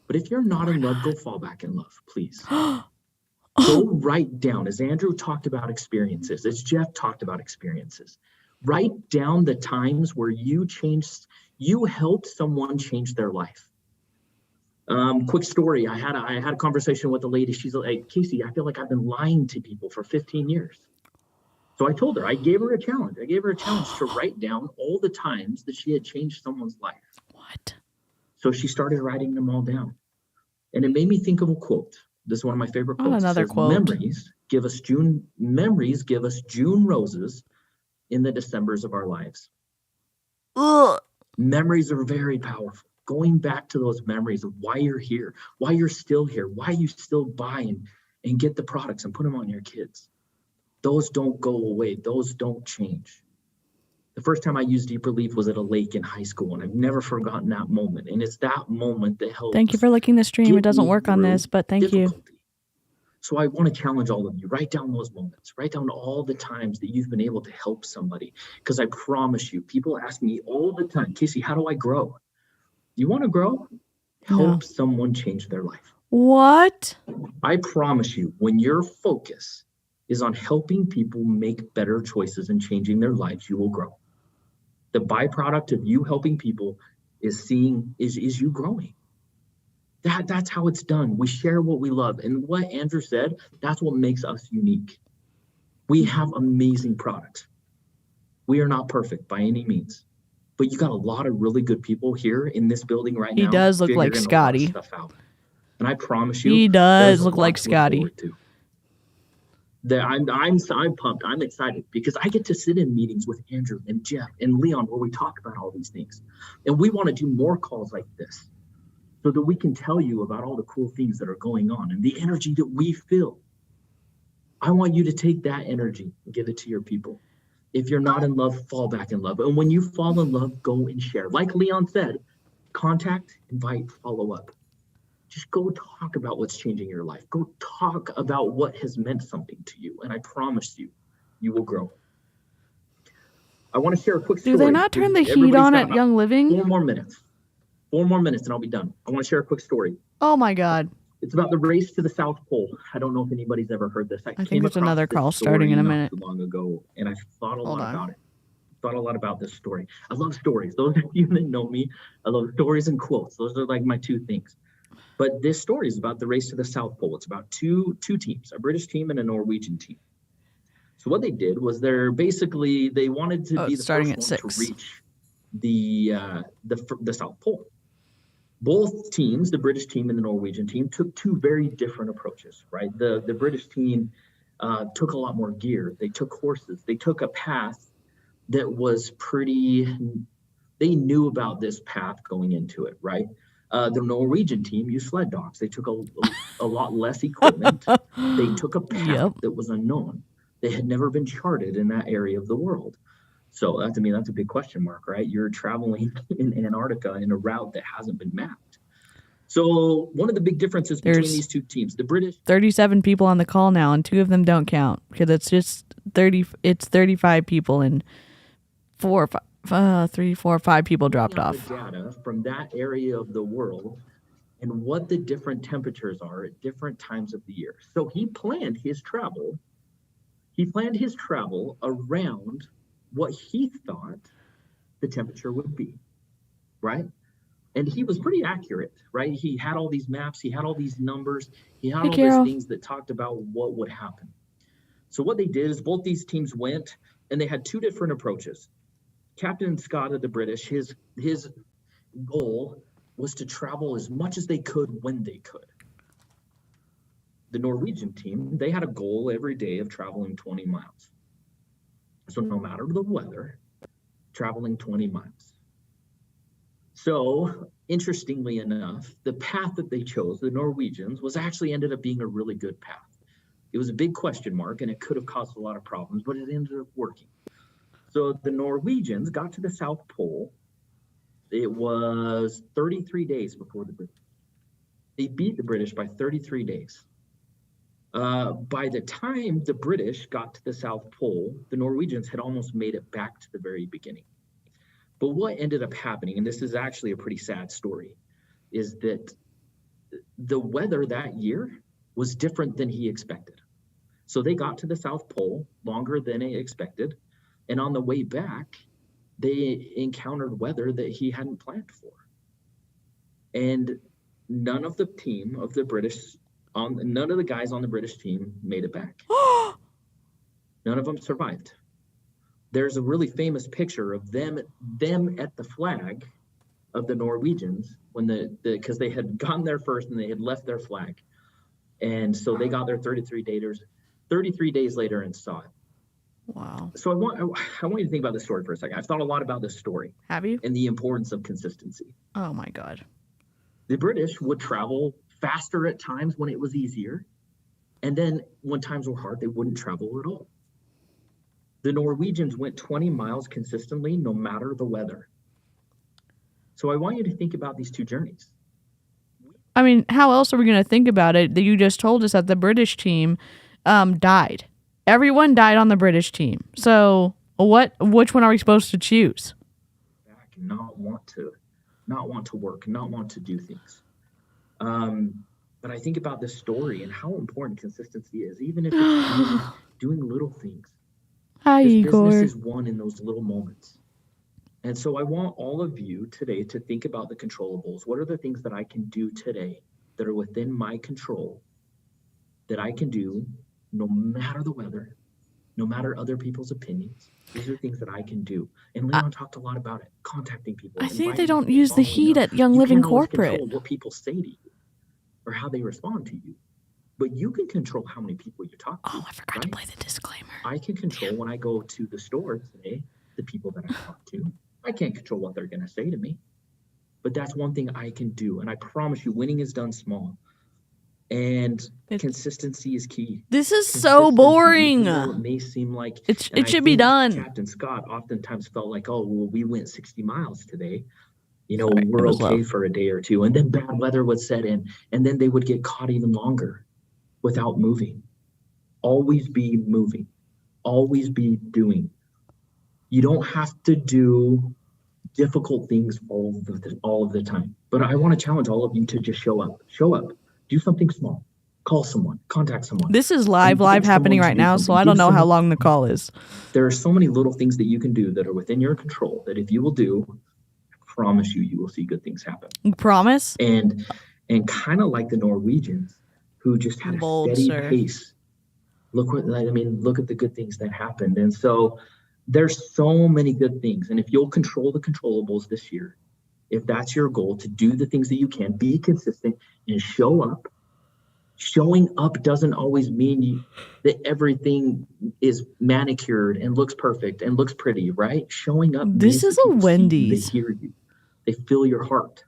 [SPEAKER 3] But if you're not in love, go fall back in love, please. Go write down, as Andrew talked about experiences, as Jeff talked about experiences, write down the times where you helped someone change their life. Quick story. I had a conversation with a lady. She's like, Casey, I feel like I've been lying to people for 15 years. So I told her, I gave her a challenge. I gave her a challenge to write down all the times that she had changed someone's life.
[SPEAKER 1] What?
[SPEAKER 3] So she started writing them all down. And it made me think of a quote. This is one of my favorite
[SPEAKER 1] Oh,
[SPEAKER 3] quotes. It
[SPEAKER 1] another
[SPEAKER 3] says,
[SPEAKER 1] quote.
[SPEAKER 3] Memories give us June roses in the Decembers of our lives.
[SPEAKER 1] Ugh.
[SPEAKER 3] Memories are very powerful. Going back to those memories of why you're here, why you're still here, why you still buy and get the products and put them on your kids. Those don't go away. Those don't change. The first time I used Deep Relief was at a lake in high school, and I've never forgotten that moment. And it's that moment that helps.
[SPEAKER 1] Thank you for licking the stream.
[SPEAKER 3] get
[SPEAKER 1] It doesn't
[SPEAKER 3] me
[SPEAKER 1] work on
[SPEAKER 3] through
[SPEAKER 1] this, but thank you.
[SPEAKER 3] difficulty. So I want to challenge all of you. Write down those moments. Write down all the times that you've been able to help somebody. Because I promise you, people ask me all the time, Casey, how do I grow? You want to grow? Help someone change their life.
[SPEAKER 1] What?
[SPEAKER 3] I promise you, when your focus is on helping people make better choices and changing their lives, you will grow. The byproduct of you helping people is you growing. That's how it's done. We share what we love. And what Andrew said, that's what makes us unique. We have amazing products. We are not perfect by any means, but you got a lot of really good people here in this building right now.
[SPEAKER 1] He does look like
[SPEAKER 3] figuring a lot of
[SPEAKER 1] Scotty.
[SPEAKER 3] stuff out. And I promise you,
[SPEAKER 1] He
[SPEAKER 3] there's
[SPEAKER 1] does
[SPEAKER 3] a
[SPEAKER 1] look
[SPEAKER 3] lot
[SPEAKER 1] like
[SPEAKER 3] to look
[SPEAKER 1] Scotty.
[SPEAKER 3] forward to. I'm pumped. I'm excited because I get to sit in meetings with Andrew and Jeff and Leon where we talk about all these things. And we want to do more calls like this so that we can tell you about all the cool things that are going on and the energy that we feel. I want you to take that energy and give it to your people. If you're not in love, fall back in love. And when you fall in love, go and share. Like Leon said, contact, invite, follow up. Just go talk about what's changing your life. Go talk about what has meant something to you. And I promise you, you will grow. I want to share a quick story.
[SPEAKER 1] Do they not turn the heat
[SPEAKER 3] Everybody's
[SPEAKER 1] on
[SPEAKER 3] got
[SPEAKER 1] at
[SPEAKER 3] about
[SPEAKER 1] Young Living?
[SPEAKER 3] 4 more minutes. 4 more minutes and I'll be done. I want to share a quick story.
[SPEAKER 1] Oh my God.
[SPEAKER 3] It's about the race to the South Pole. I don't know if anybody's ever heard this.
[SPEAKER 1] I
[SPEAKER 3] came
[SPEAKER 1] think there's
[SPEAKER 3] across
[SPEAKER 1] another
[SPEAKER 3] this
[SPEAKER 1] call starting in a
[SPEAKER 3] story not
[SPEAKER 1] minute.
[SPEAKER 3] too long ago, and I thought a
[SPEAKER 1] Hold
[SPEAKER 3] lot
[SPEAKER 1] on.
[SPEAKER 3] about it. Thought a lot about this story. I love stories. Those of you that know me, I love stories and quotes. Those are like my two things. But this story is about the race to the South Pole. It's about two teams, a British team and a Norwegian team. So what they did was they wanted to be the
[SPEAKER 1] starting
[SPEAKER 3] first
[SPEAKER 1] at
[SPEAKER 3] one to
[SPEAKER 1] 6.
[SPEAKER 3] reach the South Pole. Both teams, the British team and the Norwegian team, took two very different approaches, right? The British team took a lot more gear. They took horses. They took a path that was they knew about this path going into it, right? The Norwegian team used sled dogs. They took a lot less equipment. They took a path that was unknown. They had never been charted in that area of the world. So to me, that's a big question mark, right? You're traveling in Antarctica in a route that hasn't been mapped. So one of the big differences between these two teams, the British...
[SPEAKER 1] 37 people on the call now, and 2 of them don't count because it's just 30. It's 35 people, and 3, 4, 5 people dropped off.
[SPEAKER 3] Data from that area of the world and what the different temperatures are at different times of the year. So he planned his travel. He planned his travel around what he thought the temperature would be, right? And he was pretty accurate, right? He had all these maps, he had all these numbers, he had all these things that talked about what would happen. So what they did is both these teams went and they had 2 different approaches. Captain Scott of the British, his goal was to travel as much as they could when they could. The Norwegian team, they had a goal every day of traveling 20 miles. So no matter the weather, traveling 20 miles. So interestingly enough, the path that they chose, the Norwegians, was actually ended up being a really good path. It was a big question mark and it could have caused a lot of problems, but it ended up working. So the Norwegians got to the South Pole. It was 33 days before the British. They beat the British by 33 days. By the time the British got to the South Pole, the Norwegians had almost made it back to the very beginning. But what ended up happening, and this is actually a pretty sad story, is that the weather that year was different than he expected. So they got to the South Pole longer than he expected. And on the way back, they encountered weather that he hadn't planned for. And none of the team of the British, none of the guys on the British team made it back. None of them survived. There's a really famous picture of them at the flag of the Norwegians because they had gotten there first and they had left their flag. And so they got there 33 days later and saw it.
[SPEAKER 1] Wow.
[SPEAKER 3] So I want you to think about this story for a second. I've thought a lot about this story.
[SPEAKER 1] Have you?
[SPEAKER 3] And the importance of consistency.
[SPEAKER 1] Oh my God.
[SPEAKER 3] The British would travel faster at times when it was easier. And then when times were hard, they wouldn't travel at all. The Norwegians went 20 miles consistently, no matter the weather. So I want you to think about these two journeys.
[SPEAKER 1] I mean, how else are we going to think about it? That you just told us that the British team died. Everyone died on the British team. So which one are we supposed to choose?
[SPEAKER 3] Back and not want to work, not want to do things. But I think about this story and how important consistency is, even if it's doing little things.
[SPEAKER 1] Hi,
[SPEAKER 3] This
[SPEAKER 1] Igor.
[SPEAKER 3] business is won in those little moments. And so I want all of you today to think about the controllables. What are the things that I can do today that are within my control that I can do no matter the weather, no matter other people's opinions. These are things that I can do. And Leon talked a lot about it, contacting people.
[SPEAKER 1] I think they
[SPEAKER 3] inviting
[SPEAKER 1] don't
[SPEAKER 3] people,
[SPEAKER 1] use the
[SPEAKER 3] following
[SPEAKER 1] heat
[SPEAKER 3] up.
[SPEAKER 1] at Young
[SPEAKER 3] You
[SPEAKER 1] Living
[SPEAKER 3] can't always
[SPEAKER 1] Corporate.
[SPEAKER 3] control what people say to you or how they respond to you. But you can control how many people you talk to.
[SPEAKER 1] Oh, I forgot to
[SPEAKER 3] right?
[SPEAKER 1] play the disclaimer.
[SPEAKER 3] I can control when I go to the store today, the people that I talk to. I can't control what they're going to say to me. But that's one thing I can do. And I promise you, winning is done small. And consistency is key.
[SPEAKER 1] This is so boring.
[SPEAKER 3] Even though it may seem like
[SPEAKER 1] it should be done.
[SPEAKER 3] Captain Scott oftentimes felt like, oh, well, we went 60 miles today. You know,
[SPEAKER 1] Sorry,
[SPEAKER 3] we're
[SPEAKER 1] it was
[SPEAKER 3] okay
[SPEAKER 1] low.
[SPEAKER 3] for a day or two. And then bad weather would set in. And then they would get caught even longer without moving. Always be moving. Always be doing. You don't have to do difficult things all of the time. But I want to challenge all of you to just show up. Show up. Do something small. Call someone. Contact someone.
[SPEAKER 1] This is live
[SPEAKER 3] Encourage
[SPEAKER 1] happening
[SPEAKER 3] someone to
[SPEAKER 1] right
[SPEAKER 3] do
[SPEAKER 1] now,
[SPEAKER 3] something.
[SPEAKER 1] so I don't
[SPEAKER 3] Give
[SPEAKER 1] know how
[SPEAKER 3] someone-
[SPEAKER 1] long the call is.
[SPEAKER 3] There are so many little things that you can do that are within your control that if you will do, I promise you, you will see good things happen.
[SPEAKER 1] You promise?
[SPEAKER 3] And kind of like the Norwegians who just had a
[SPEAKER 1] Bold,
[SPEAKER 3] steady
[SPEAKER 1] sir.
[SPEAKER 3] pace. Look at the good things that happened. And so there's so many good things. And if you'll control the controllables this year, if that's your goal, to do the things that you can, be consistent and show up. Showing up doesn't always mean that everything is manicured and looks perfect and looks pretty, right? Showing up.
[SPEAKER 1] This
[SPEAKER 3] means
[SPEAKER 1] is
[SPEAKER 3] that
[SPEAKER 1] a
[SPEAKER 3] people see you,
[SPEAKER 1] Wendy's.
[SPEAKER 3] They hear you. They feel your heart.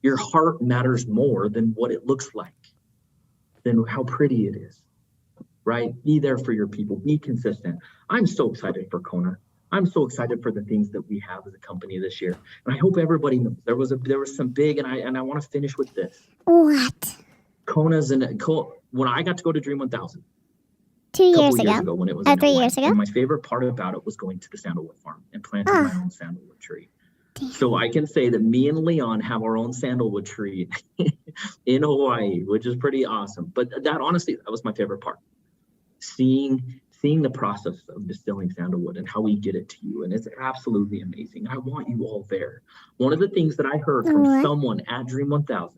[SPEAKER 3] Your heart matters more than what it looks like, than how pretty it is, right? Be there for your people. Be consistent. I'm so excited for Kona. I'm so excited for the things that we have as a company this year. And I hope everybody knows there was some big, and I want to finish with this.
[SPEAKER 7] What?
[SPEAKER 3] Kona's when I got to go to Dream 1000
[SPEAKER 7] 2
[SPEAKER 3] a couple
[SPEAKER 7] years
[SPEAKER 3] years
[SPEAKER 7] ago.
[SPEAKER 3] ago when it was
[SPEAKER 7] Oh,
[SPEAKER 3] in
[SPEAKER 7] 3
[SPEAKER 3] Hawaii,
[SPEAKER 7] years ago?
[SPEAKER 3] and my favorite part about it was going to the sandalwood farm and planting my own sandalwood tree. So I can say that me and Leon have our own sandalwood tree in Hawaii, which is pretty awesome. But that honestly, that was my favorite part. Seeing the process of distilling sandalwood and how we get it to you. And it's absolutely amazing. I want you all there. One of the things that I heard from
[SPEAKER 7] What?
[SPEAKER 3] someone at Dream 1000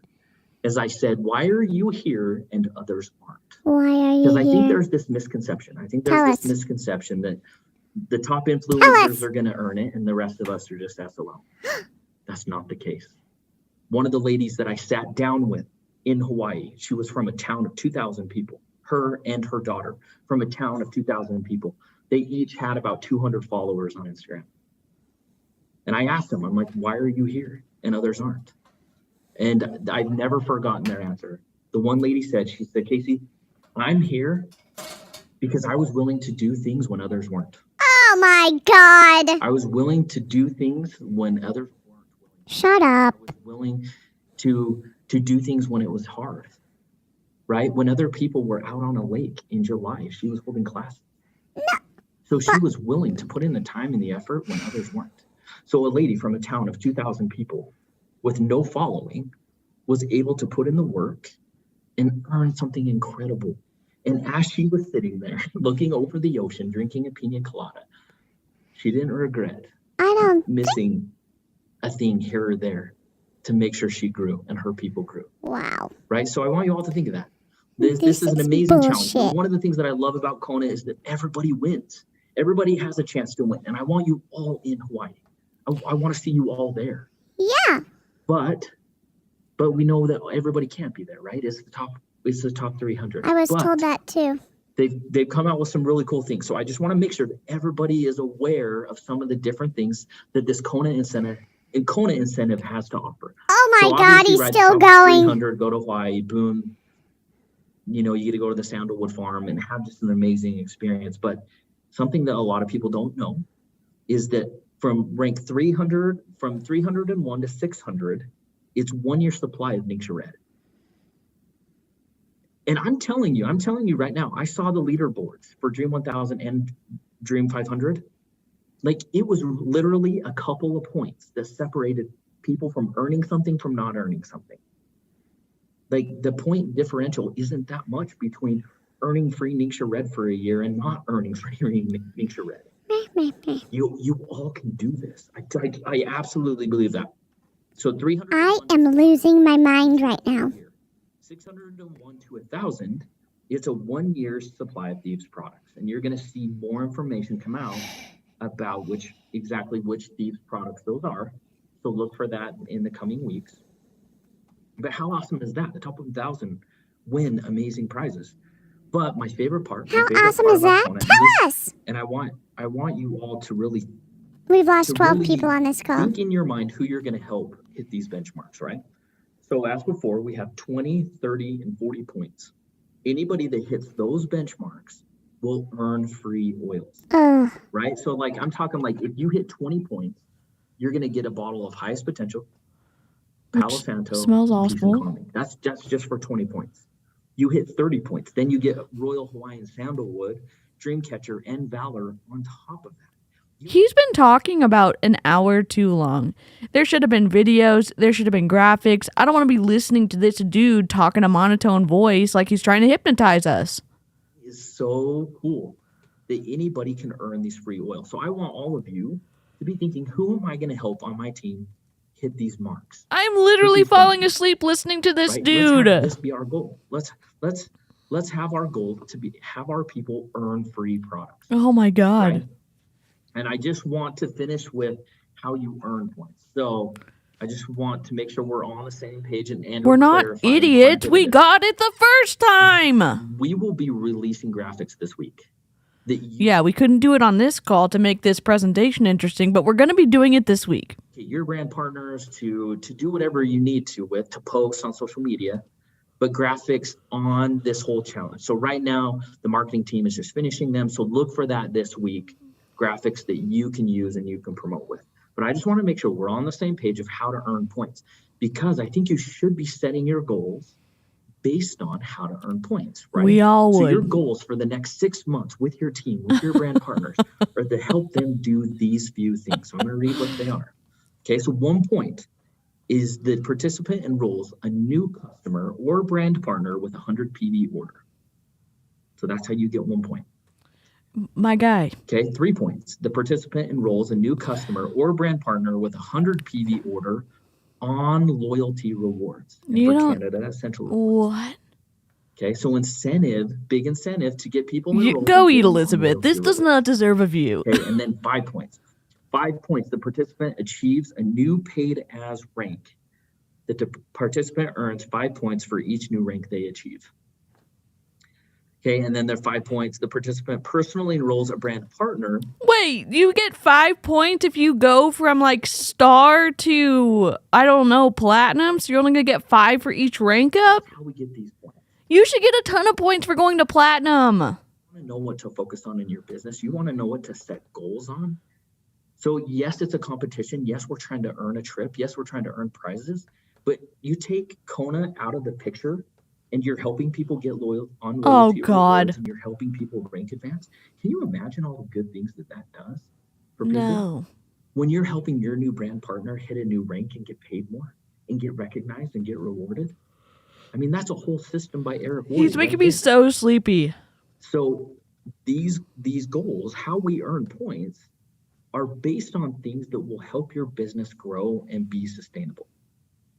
[SPEAKER 3] is I said, why are you here and others aren't?
[SPEAKER 7] Why are you
[SPEAKER 3] Because I think
[SPEAKER 7] here?
[SPEAKER 3] there's this misconception. I think
[SPEAKER 7] Tell
[SPEAKER 3] there's
[SPEAKER 7] us.
[SPEAKER 3] this misconception that the top
[SPEAKER 7] us.
[SPEAKER 3] influencers are going to earn it and the rest of us are just SOL. That's not the case. One of the ladies that I sat down with in Hawaii, she was from a town of 2,000 people, her and her daughter from a town of 2,000 people. They each had about 200 followers on Instagram. And I asked them, I'm like, why are you here and others aren't? And I've never forgotten their answer. The one lady said, she said, Casey, I'm here because I was willing to do things when others weren't.
[SPEAKER 7] Oh my God.
[SPEAKER 3] I was willing to do things when others weren't willing.
[SPEAKER 7] Shut up.
[SPEAKER 3] I was willing to do things when it was hard, right? When other people were out on a lake in July, she was holding classes. So she was willing to put in the time and the effort when others weren't. So a lady from a town of 2,000 people with no following was able to put in the work and earn something incredible. And as she was sitting there looking over the ocean, drinking a pina colada, she didn't regret
[SPEAKER 7] I don't.
[SPEAKER 3] missing a thing here or there to make sure she grew and her people grew,
[SPEAKER 7] Wow.
[SPEAKER 3] right? So I want you all to think of that. This
[SPEAKER 7] This
[SPEAKER 3] is an
[SPEAKER 7] is
[SPEAKER 3] amazing challenge.
[SPEAKER 7] bullshit.
[SPEAKER 3] One of the things that I love about Kona is that everybody wins. Everybody has a chance to win. And I want you all in Hawaii. I want to see you all there.
[SPEAKER 7] Yeah.
[SPEAKER 3] But we know that everybody can't be there, right? It's the top 300.
[SPEAKER 7] I was
[SPEAKER 3] But
[SPEAKER 7] told that too.
[SPEAKER 3] they've come out with some really cool things. So I just want to make sure that everybody is aware of some of the different things that this Kona incentive has to offer.
[SPEAKER 7] Oh my
[SPEAKER 3] So
[SPEAKER 7] God,
[SPEAKER 3] obviously,
[SPEAKER 7] he's
[SPEAKER 3] right,
[SPEAKER 7] still
[SPEAKER 3] top
[SPEAKER 7] going.
[SPEAKER 3] 300, go to Hawaii, boom. You know, you get to go to the sandalwood farm and have just an amazing experience. But something that a lot of people don't know is that from rank 300, from 301 to 600, it's 1 year supply of 𝐔𝐄𝐒𝐃 red. And I'm telling you right now, I saw the leaderboards for Dream 1000 and Dream 500. Like, it was literally a couple of points that separated people from earning something from not earning something. Like, the point differential isn't that much between earning free 𝐔𝐄𝐒𝐃 red for a year and not earning free 𝐔𝐄𝐒𝐃 red. You all can do this. I absolutely believe that. So 300.
[SPEAKER 7] I am losing my mind right now.
[SPEAKER 3] 601 to 1,000 It's a 1 year supply of Thieves products, and you're going to see more information come out about exactly which Thieves products those are. So look for that in the coming weeks. But how awesome is that? The top 1,000 win amazing prizes. But my favorite part,
[SPEAKER 7] How awesome is that? Tell us!
[SPEAKER 3] And I want you all to really
[SPEAKER 7] We've lost 12 people on this call.
[SPEAKER 3] think in your mind who you're going to help hit these benchmarks, right? So as before, we have 20, 30, and 40 points. Anybody that hits those benchmarks will earn free oils, right? So like, I'm talking like if you hit 20 points, you're going to get a bottle of Highest Potential, Palo Santo,
[SPEAKER 1] smells
[SPEAKER 3] Peace and
[SPEAKER 1] awful.
[SPEAKER 3] Calming. That's just for 20 points. You hit 30 points, then you get Royal Hawaiian Sandalwood, Dreamcatcher, and Valor on top of that.
[SPEAKER 1] He's been talking about an hour too long. There should have been videos. There should have been graphics. I don't want to be listening to this dude talk in a monotone voice like he's trying to hypnotize us.
[SPEAKER 3] It's so cool that anybody can earn these free oils. So I want all of you to be thinking, who am I going to help on my team hit these marks?
[SPEAKER 1] I'm literally falling asleep listening to this
[SPEAKER 3] Right?
[SPEAKER 1] dude.
[SPEAKER 3] Let's be our goal. Let's have our goal to have our people earn free products.
[SPEAKER 1] Oh my God.
[SPEAKER 3] Right? And I just want to finish with how you earn points. So I just want to make sure we're all on the same page. And
[SPEAKER 1] We're not idiots. We got it the first time.
[SPEAKER 3] We will be releasing graphics this week.
[SPEAKER 1] Yeah, we couldn't do it on this call to make this presentation interesting, but we're going to be doing it this week.
[SPEAKER 3] Get your brand partners to do whatever you need to post on social media, but graphics on this whole challenge. So right now, the marketing team is just finishing them. So look for that this week. Graphics that you can use and you can promote with. But I just want to make sure we're on the same page of how to earn points, because I think you should be setting your goals based on how to earn points, right?
[SPEAKER 1] We all would.
[SPEAKER 3] So your goals for the next 6 months with your team, with your brand partners, are to help them do these few things. So I'm going to read what they are. Okay, so 1 point is the participant enrolls a new customer or brand partner with a 100 PV order. So that's how you get 1 point.
[SPEAKER 1] My guy.
[SPEAKER 3] Okay, 3 points. The participant enrolls a new customer or brand partner with a 100 PV order on loyalty rewards. And
[SPEAKER 1] You
[SPEAKER 3] for
[SPEAKER 1] don't-
[SPEAKER 3] Canada, Central Rewards.
[SPEAKER 1] What?
[SPEAKER 3] Okay, so big incentive to get people
[SPEAKER 1] You
[SPEAKER 3] enrolled.
[SPEAKER 1] go
[SPEAKER 3] and get
[SPEAKER 1] eat,
[SPEAKER 3] them on
[SPEAKER 1] Elizabeth.
[SPEAKER 3] loyalty
[SPEAKER 1] This does
[SPEAKER 3] rewards.
[SPEAKER 1] not deserve a view.
[SPEAKER 3] Okay, and then 5 points. 5 points. The participant achieves a new paid as rank. The participant earns 5 points for each new rank they achieve. Okay, and then there are 5 points. The participant personally enrolls a brand partner.
[SPEAKER 1] Wait, you get 5 points if you go from like star to, I don't know, platinum? So you're only going to get 5 for each rank up?
[SPEAKER 3] That's how we get these points.
[SPEAKER 1] You should get a ton of points for going to platinum.
[SPEAKER 3] You want to know what to focus on in your business. You want to know what to set goals on. So yes, it's a competition. Yes, we're trying to earn a trip. Yes, we're trying to earn prizes. But you take Kona out of the picture and you're helping people get loyal on loyalty
[SPEAKER 1] God.
[SPEAKER 3] rewards, and you're helping people rank advance. Can you imagine all the good things that does for people?
[SPEAKER 1] No.
[SPEAKER 3] When you're helping your new brand partner hit a new rank and get paid more and get recognized and get rewarded, I mean, that's a whole system by Eric Worre.
[SPEAKER 1] He's making me so sleepy.
[SPEAKER 3] So these goals, how we earn points, are based on things that will help your business grow and be sustainable,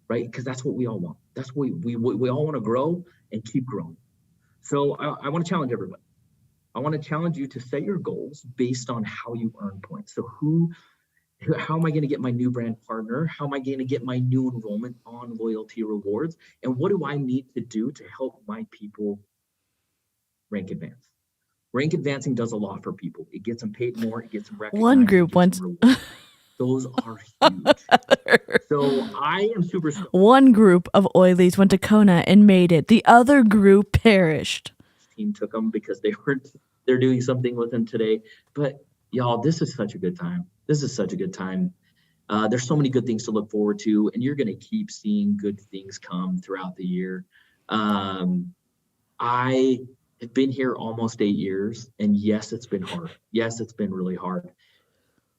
[SPEAKER 3] right? Because that's what we all want. That's what we all want to grow and keep growing. So I want to challenge everybody. I want to challenge you to set your goals based on how you earn points. So how am I going to get my new brand partner? How am I going to get my new enrollment on loyalty rewards? And what do I need to do to help my people rank advance? Rank advancing does a lot for people. It gets them paid more. It gets them recognized.
[SPEAKER 1] One group
[SPEAKER 3] it gets
[SPEAKER 1] once.
[SPEAKER 3] them rewarded. Those are huge. So I am super stoked.
[SPEAKER 1] One group of oilies went to Kona and made it. The other group perished.
[SPEAKER 3] Team took them because they're doing something with them today. But y'all, this is such a good time. This is such a good time. There's so many good things to look forward to, and you're going to keep seeing good things come throughout the year. I have been here almost 8 years, and yes, it's been hard. Yes, it's been really hard.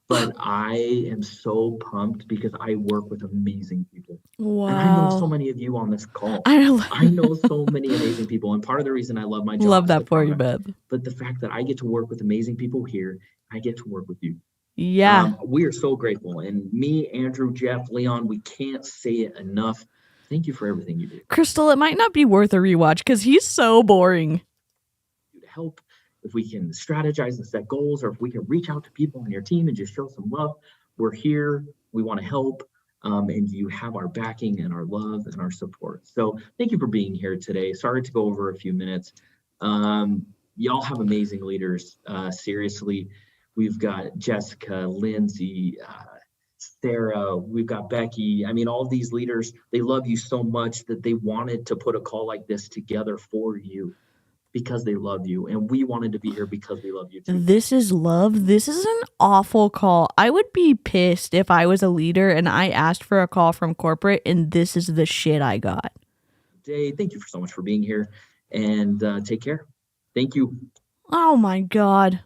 [SPEAKER 3] But I am so pumped because I work with amazing people.
[SPEAKER 1] Wow.
[SPEAKER 3] And I know so many of you on this call. I know so many amazing people. And part of the reason I love my job.
[SPEAKER 1] Love
[SPEAKER 3] is
[SPEAKER 1] that
[SPEAKER 3] the
[SPEAKER 1] for you,
[SPEAKER 3] product.
[SPEAKER 1] Beth.
[SPEAKER 3] But the fact that I get to work with amazing people here, I get to work with you.
[SPEAKER 1] Yeah.
[SPEAKER 3] We are so grateful. And me, Andrew, Jeff, Leon, we can't say it enough. Thank you for everything you do.
[SPEAKER 1] Crystal, it might not be worth a rewatch because he's so boring.
[SPEAKER 3] help, if we can strategize and set goals, or if we can reach out to people on your team and just show some love, we're here. We want to help. And you have our backing and our love and our support. So thank you for being here today. Sorry to go over a few minutes. Y'all have amazing leaders. Seriously, we've got Jessica, Lindsay, Sarah, we've got Becky. I mean, all of these leaders, they love you so much that they wanted to put a call like this together for you because they love you. And we wanted to be here because we love you too.
[SPEAKER 1] This is love. This is an awful call. I would be pissed if I was a leader and I asked for a call from corporate and this is the shit I got.
[SPEAKER 3] Day, thank you so much for being here, and take care. Thank you.
[SPEAKER 1] Oh my God.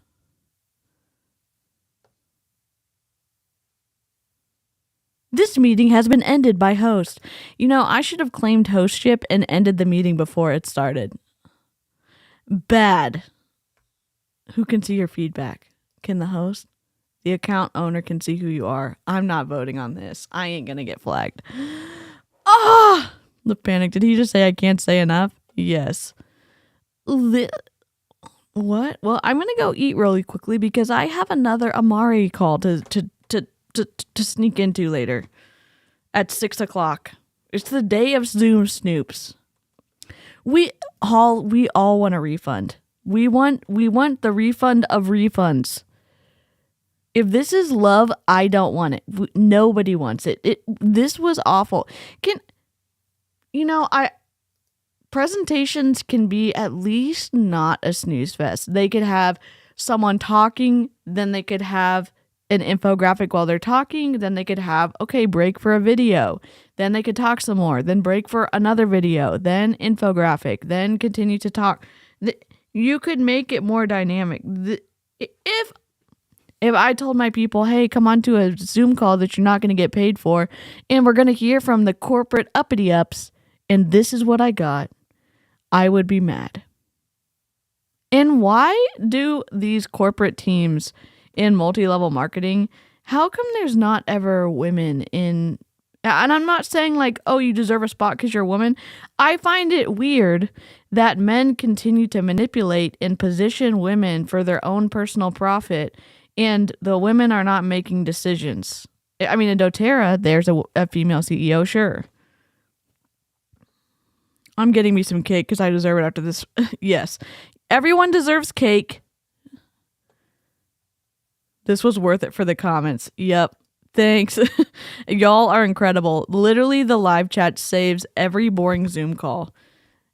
[SPEAKER 1] This meeting has been ended by host. You know, I should have claimed hostship and ended the meeting before it started. Bad. Who can see your feedback? Can the host? The account owner can see who you are. I'm not voting on this. I ain't gonna get flagged. Ah! The panic. Did he just say I can't say enough? Yes. What? Well, I'm gonna go eat really quickly because I have another Amari call to sneak into later at 6:00. It's the day of Zoom snoops. We all want a refund. We want the refund of refunds. If this is love, I don't want it. Nobody wants it. This was awful. Presentations can be at least not a snooze fest. They could have someone talking, then they could have an infographic while they're talking, then they could have, okay, break for a video, then they could talk some more, then break for another video, then infographic, then continue to talk. You could make it more dynamic. If I told my people, hey, come on to a Zoom call that you're not going to get paid for, and we're going to hear from the corporate uppity ups, and this is what I got, I would be mad. And why do these corporate teams in multi-level marketing, how come there's not ever women in, and I'm not saying like, oh, you deserve a spot because you're a woman. I find it weird that men continue to manipulate and position women for their own personal profit, and the women are not making decisions. I mean, in doTERRA, there's a female CEO, sure. I'm getting me some cake because I deserve it after this. Yes. Everyone deserves cake. This was worth it for the comments. Yep. Thanks. Y'all are incredible. Literally, the live chat saves every boring Zoom call.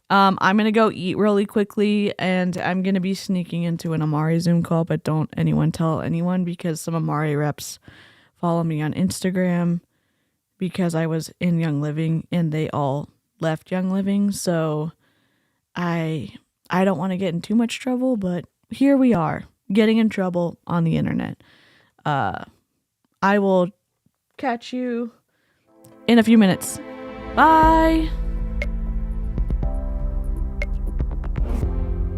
[SPEAKER 1] I'm going to go eat really quickly, and I'm going to be sneaking into an Amari Zoom call, but don't anyone tell anyone because some Amari reps follow me on Instagram because I was in Young Living, and they all left Young Living, so I don't want to get in too much trouble, but here we are, getting in trouble on the internet. I will catch you in a few minutes. Bye!